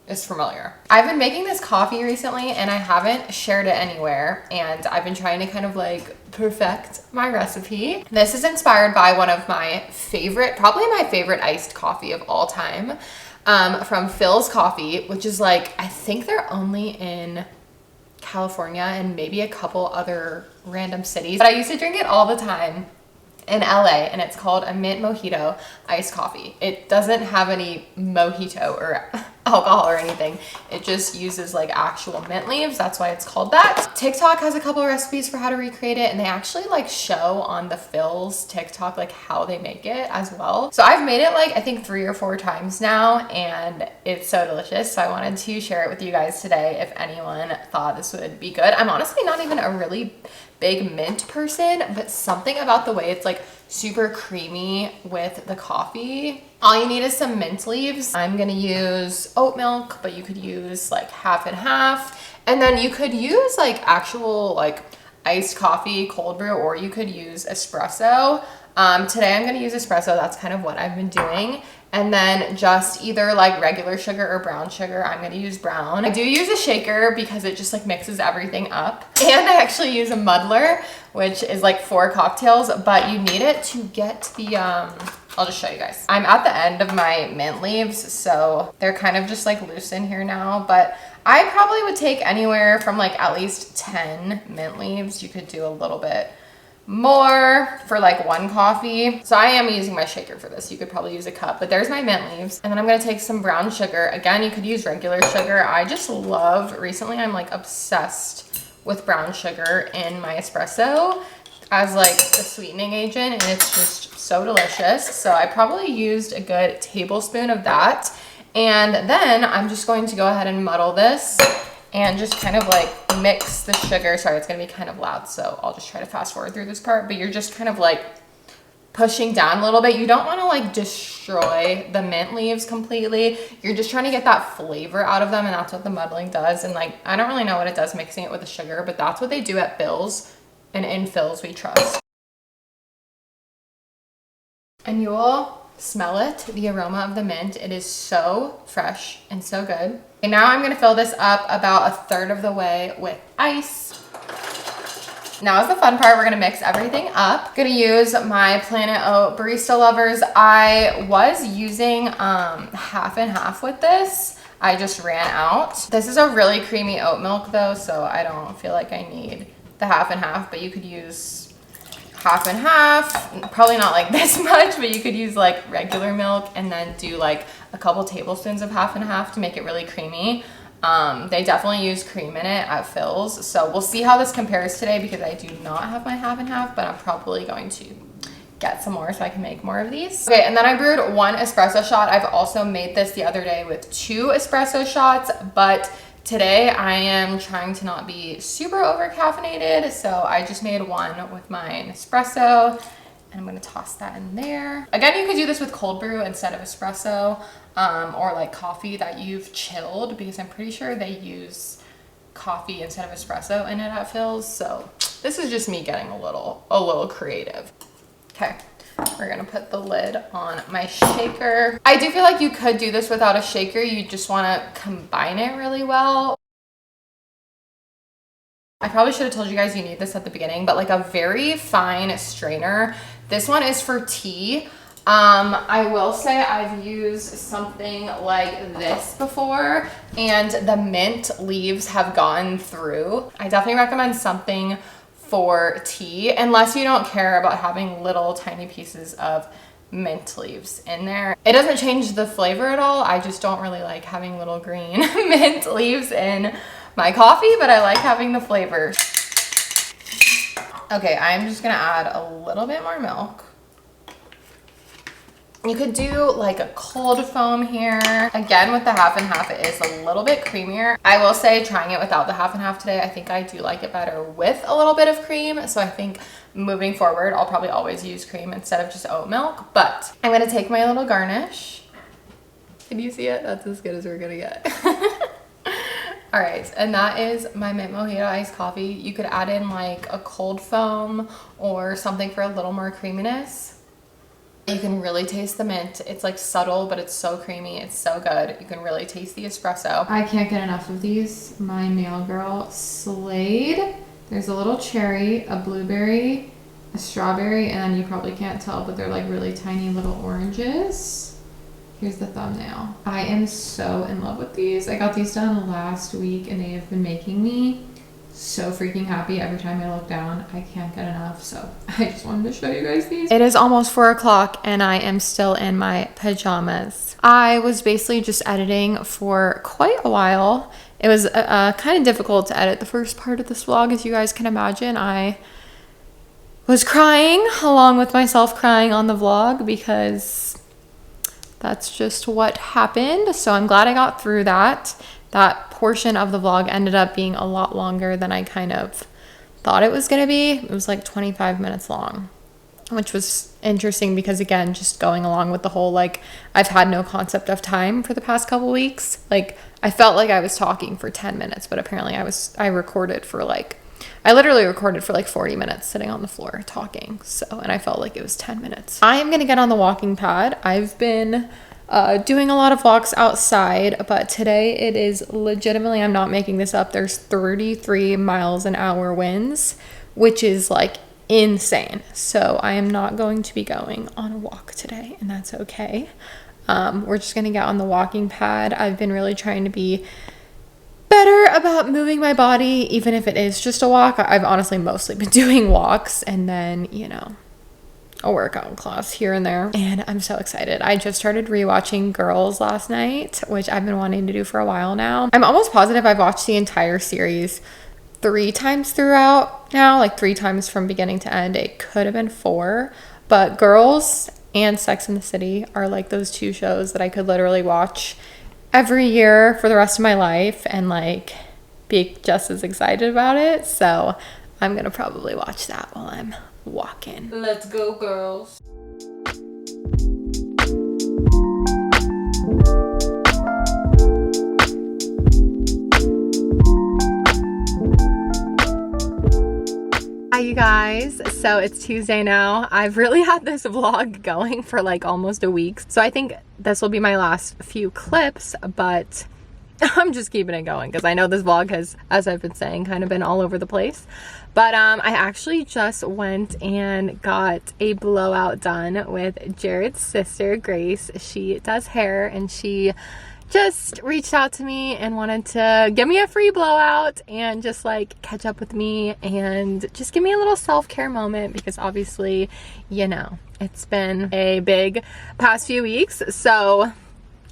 Speaker 1: is familiar. I've been making this coffee recently and I haven't shared it anywhere, and I've been trying to kind of like perfect my recipe. This is inspired by one of my favorite, probably my favorite iced coffee of all time, from Phil's Coffee, which is like, I think they're only in California and maybe a couple other random cities, but I used to drink it all the time in LA, and it's called a mint mojito iced coffee. It doesn't have any mojito or alcohol or anything. It just uses like actual mint leaves. That's why it's called that. TikTok has a couple of recipes for how to recreate it, and they actually like show on the Phil's TikTok like how they make it as well. So I've made it like I think 3 or 4 times now, and it's so delicious. So I wanted to share it with you guys today if anyone thought this would be good. I'm honestly not even a really big mint person, but something about the way it's like super creamy with the coffee. All you need is some mint leaves. I'm gonna use oat milk, but you could use like half and half. And then you could use like actual like iced coffee, cold brew, or you could use espresso. Today I'm gonna use espresso. That's kind of what I've been doing. And then just either like regular sugar or brown sugar. I'm gonna use brown. I do use a shaker because it just like mixes everything up. And I actually use a muddler, which is like 4 cocktails, but you need it to get the, I'll just show you guys. I'm at the end of my mint leaves, so they're kind of just like loose in here now, but I probably would take anywhere from like at least 10 mint leaves. You could do a little bit more for like 1 coffee. So I am using my shaker for this. You could probably use a cup, but there's my mint leaves. And then I'm gonna take some brown sugar. Again, you could use regular sugar. I just love, recently I'm like obsessed with brown sugar in my espresso as like a sweetening agent, and it's just so delicious. So I probably used a good tablespoon of that. And then I'm just going to go ahead and muddle this and just kind of like mix the sugar. Sorry, it's gonna be kind of loud, so I'll just try to fast forward through this part, but you're just kind of like pushing down a little bit. You don't wanna like destroy the mint leaves completely. You're just trying to get that flavor out of them, and that's what the muddling does. And like, I don't really know what it does mixing it with the sugar, but that's what they do at Phil's, and in Phil's we trust. And you will smell it, the aroma of the mint. It is so fresh and so good. And now I'm gonna fill this up about 1/3 of the way with ice. Now is the fun part. We're gonna mix everything up. Gonna use my Planet Oat Barista Lovers. I was using half and half with this. I just ran out. This is a really creamy oat milk though, so I don't feel like I need the half and half, but you could use half and half, probably not like this much, but you could use like regular milk and then do like a couple tablespoons of half and half to make it really creamy. They definitely use cream in it at Phil's, so we'll see how this compares today because I do not have my half and half, but I'm probably going to get some more so I can make more of these. Okay, and then I brewed 1 espresso shot. I've also made this the other day with 2 espresso shots, but today I am trying to not be super over caffeinated, so I just made 1 with my espresso, and I'm gonna toss that in there. Again, you could do this with cold brew instead of espresso. or like coffee that you've chilled, because I'm pretty sure they use coffee instead of espresso in it at Phil's. So this is just me getting a little creative. Okay, we're gonna put the lid on my shaker. I do feel like you could do this without a shaker. You just want to combine it really well. I probably should have told you guys you need this at the beginning, but like a very fine strainer. This one is for tea. I will say I've used something like this before and the mint leaves have gone through. I definitely recommend something for tea, unless you don't care about having little tiny pieces of mint leaves in there. It doesn't change the flavor at all. I just don't really like having little green mint leaves in my coffee, but I like having the flavor. Okay, I'm just gonna add a little bit more milk. You could do like a cold foam here. Again, with the half and half, it is a little bit creamier. I will say, trying it without the half and half today, I think I do like it better with a little bit of cream. So I think moving forward, I'll probably always use cream instead of just oat milk. But I'm gonna take my little garnish. Can you see it? That's as good as we're gonna get. All right, and that is my mint mojito iced coffee. You could add in like a cold foam or something for a little more creaminess. You can really taste the mint. It's like subtle, but it's so creamy. It's so good. You can really taste the espresso. I can't get enough of these. My nail girl slayed. There's a little cherry, a blueberry, a strawberry, and you probably can't tell, but they're like really tiny little oranges. Here's the thumbnail. I am so in love with these. I got these done last week and they have been making me so freaking happy every time I look down. I can't get enough, so I just wanted to show you guys these. It is almost 4 o'clock and I am still in my pajamas. I was basically just editing for quite a while. It was kind of difficult to edit the first part of this vlog, as you guys can imagine. I was crying along with myself crying on the vlog because that's just what happened. So I'm glad I got through that. That portion of the vlog ended up being a lot longer than I kind of thought it was gonna be. It was like 25 minutes long, which was interesting because, again, just going along with the whole, like, I've had no concept of time for the past couple weeks. Like, I felt like I was talking for 10 minutes, but apparently I recorded for like, I literally recorded for like 40 minutes sitting on the floor talking. So, and I felt like it was 10 minutes. I am gonna get on the walking pad. I've been doing a lot of walks outside, but today it is legitimately, I'm not making this up, there's 33 miles an hour winds, which is like insane. So I am not going to be going on a walk today, and that's okay. We're just gonna get on the walking pad. I've been really trying to be better about moving my body, even if it is just a walk. I've honestly mostly been doing walks and then, you know, a workout class here and there, and I'm so excited. I just started rewatching Girls last night, which I've been wanting to do for a while now. I'm almost positive I've watched the entire series 3 times throughout now, like 3 times from beginning to end. It could have been 4, but Girls and Sex and the City are like those 2 shows that I could literally watch every year for the rest of my life and like be just as excited about it. So I'm gonna probably watch that while I'm walking. Let's go, girls. Hi you guys, so it's Tuesday now. I've really had this vlog going for like almost a week, so I think this will be my last few clips, but I'm just keeping it going because I know this vlog has, as I've been saying, kind of been all over the place. But I actually just went and got a blowout done with Jared's sister, Grace. She does hair and she just reached out to me and wanted to give me a free blowout and just like catch up with me and just give me a little self-care moment because obviously, you know, it's been a big past few weeks. So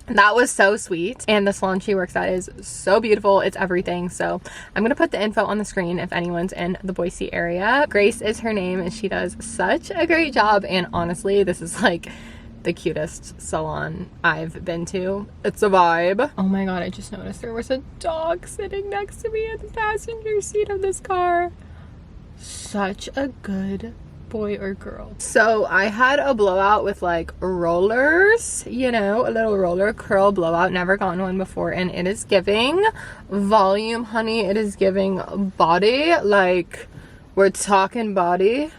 Speaker 1: that was so sweet, and the salon she works at is so beautiful. It's everything. So I'm gonna put the info on the screen if anyone's in the Boise area. Grace is her name and she does such a great job, and honestly this is like the cutest salon I've been to. It's a vibe. Oh my god, I just noticed there was a dog sitting next to me in the passenger seat of this car. Such a good boy or girl. So I had a blowout with like rollers, you know, a little roller curl blowout. Never gotten one before, and it is giving volume, honey. It is giving body. Like, we're talking body,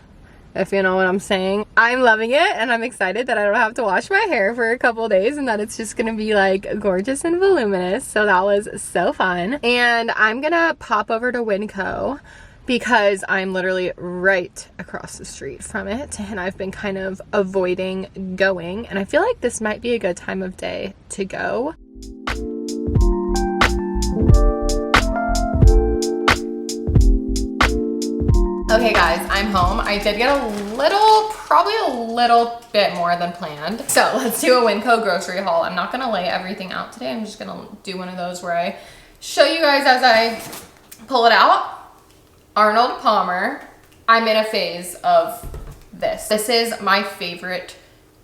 Speaker 1: if you know what I'm saying. I'm loving it, and I'm excited that I don't have to wash my hair for a couple days and that it's just gonna be like gorgeous and voluminous. So that was so fun. And I'm gonna pop over to Winco because I'm literally right across the street from it, and I've been kind of avoiding going, and I feel like this might be a good time of day to go. Okay guys, I'm home. I did get probably a little bit more than planned. So let's do a Winco grocery haul. I'm not gonna lay everything out today. I'm just gonna do one of those where I show you guys as I pull it out. Arnold Palmer. I'm in a phase of this. This is my favorite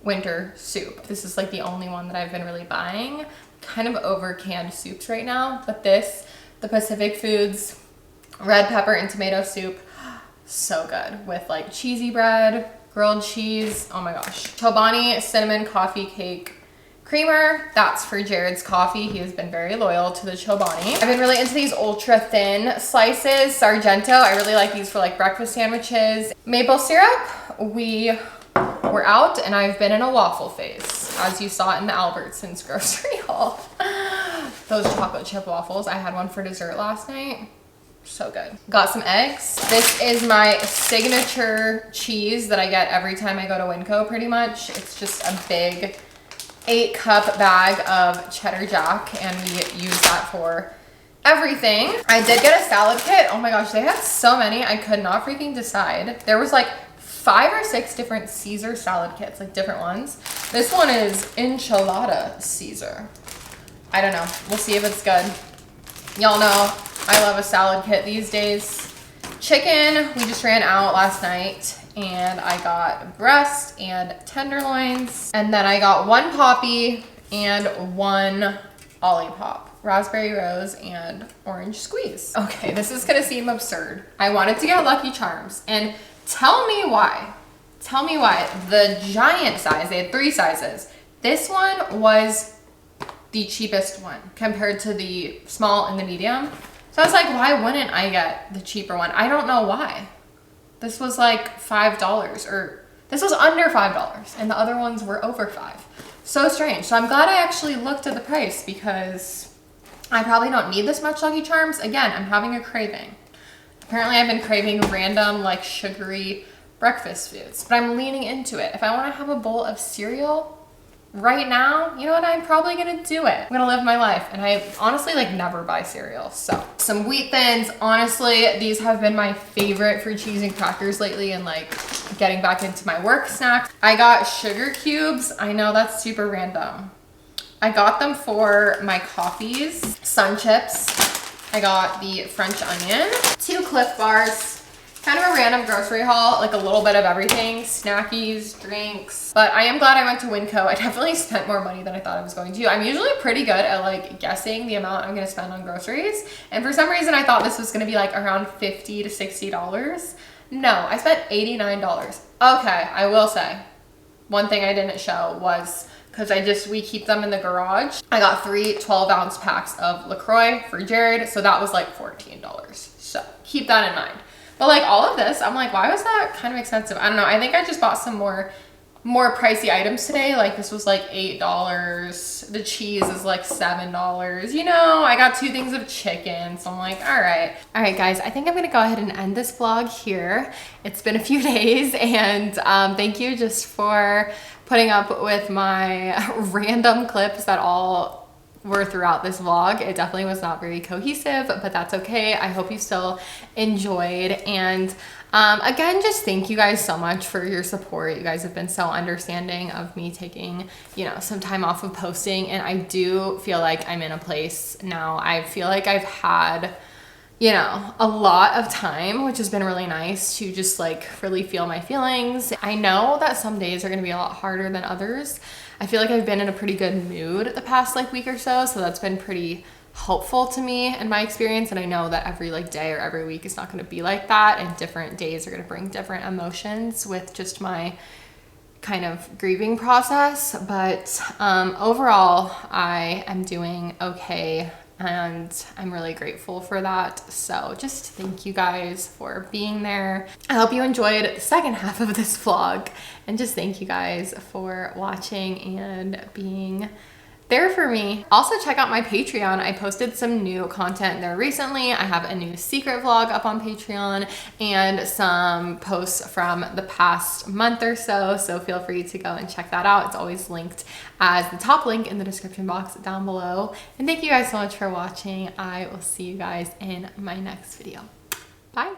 Speaker 1: winter soup. This is like the only one that I've been really buying. Kind of over canned soups right now, but this, the Pacific Foods red pepper and tomato soup, so good with like cheesy bread, grilled cheese. Oh my gosh. Chobani cinnamon coffee cake creamer. That's for Jared's coffee. He has been very loyal to the Chobani. I've been really into these ultra thin slices. Sargento, I really like these for like breakfast sandwiches. Maple syrup, we were out and I've been in a waffle phase, as you saw in the Albertsons grocery haul. Those chocolate chip waffles, I had one for dessert last night. So good. Got some eggs. This is my signature cheese that I get every time I go to Winco pretty much. It's just a big 8-cup bag of cheddar jack, and we use that for everything. I did get a salad kit. Oh my gosh, they had so many. I could not freaking decide. There was like 5 or 6 different Caesar salad kits, like different ones. This one is enchilada Caesar. I don't know. We'll see if it's good. Y'all know I love a salad kit these days. Chicken, we just ran out last night, and I got breast and tenderloins. And then I got 1 Poppy and 1 Olipop. Raspberry rose and orange squeeze. Okay, this is gonna seem absurd. I wanted to get Lucky Charms, and tell me why. Tell me why. The giant size, they had 3 sizes. This one was the cheapest one compared to the small and the medium. So I was like, why wouldn't I get the cheaper one? I don't know why. This was like $5, or this was under $5, and the other ones were over $5. So strange. So I'm glad I actually looked at the price, because I probably don't need this much Lucky Charms. Again, I'm having a craving. Apparently I've been craving random like sugary breakfast foods, but I'm leaning into it. If I want to have a bowl of cereal right now, you know what, I'm probably gonna do it. I'm gonna live my life, and I honestly like never buy cereal. So some Wheat Thins, honestly, these have been my favorite for cheese and crackers lately, and like getting back into my work snacks. I got sugar cubes. I know that's super random. I got them for my coffees. Sun Chips. I got the French onion. 2 Cliff Bars. Kind of a random grocery haul, like a little bit of everything, snackies, drinks. But I am glad I went to Winco. I definitely spent more money than I thought I was going to. I'm usually pretty good at like guessing the amount I'm gonna spend on groceries. And for some reason I thought this was gonna be like around $50 to $60. No, I spent $89. Okay, I will say, one thing I didn't show was, because we keep them in the garage, I got 3 12-ounce packs of LaCroix for Jared, so that was like $14. So keep that in mind. But like all of this, I'm like, why was that kind of expensive? I don't know. I think I just bought some more pricey items today. Like this was like $8. The cheese is like $7. You know, I got 2 things of chicken. So I'm like, all right. All right, guys, I think I'm gonna go ahead and end this vlog here. It's been a few days, and thank you just for putting up with my random clips that all were throughout this vlog. It definitely was not very cohesive, but that's okay. I hope you still enjoyed, and again, just thank you guys so much for your support. You guys have been so understanding of me taking, you know, some time off of posting, and I do feel like I'm in a place now. I feel like I've had, you know, a lot of time, which has been really nice to just like really feel my feelings. I know that some days are gonna be a lot harder than others. I feel like I've been in a pretty good mood the past like week or so, so that's been pretty helpful to me in my experience. And I know that every like day or every week is not going to be like that, and different days are going to bring different emotions with just my kind of grieving process. But overall, I am doing okay, and I'm really grateful for that. So just thank you guys for being there. I hope you enjoyed the second half of this vlog, and just thank you guys for watching and being there for me. Also check out my Patreon. I posted some new content there recently. I have a new secret vlog up on Patreon and some posts from the past month or so. So feel free to go and check that out. It's always linked as the top link in the description box down below. And thank you guys so much for watching. I will see you guys in my next video. Bye.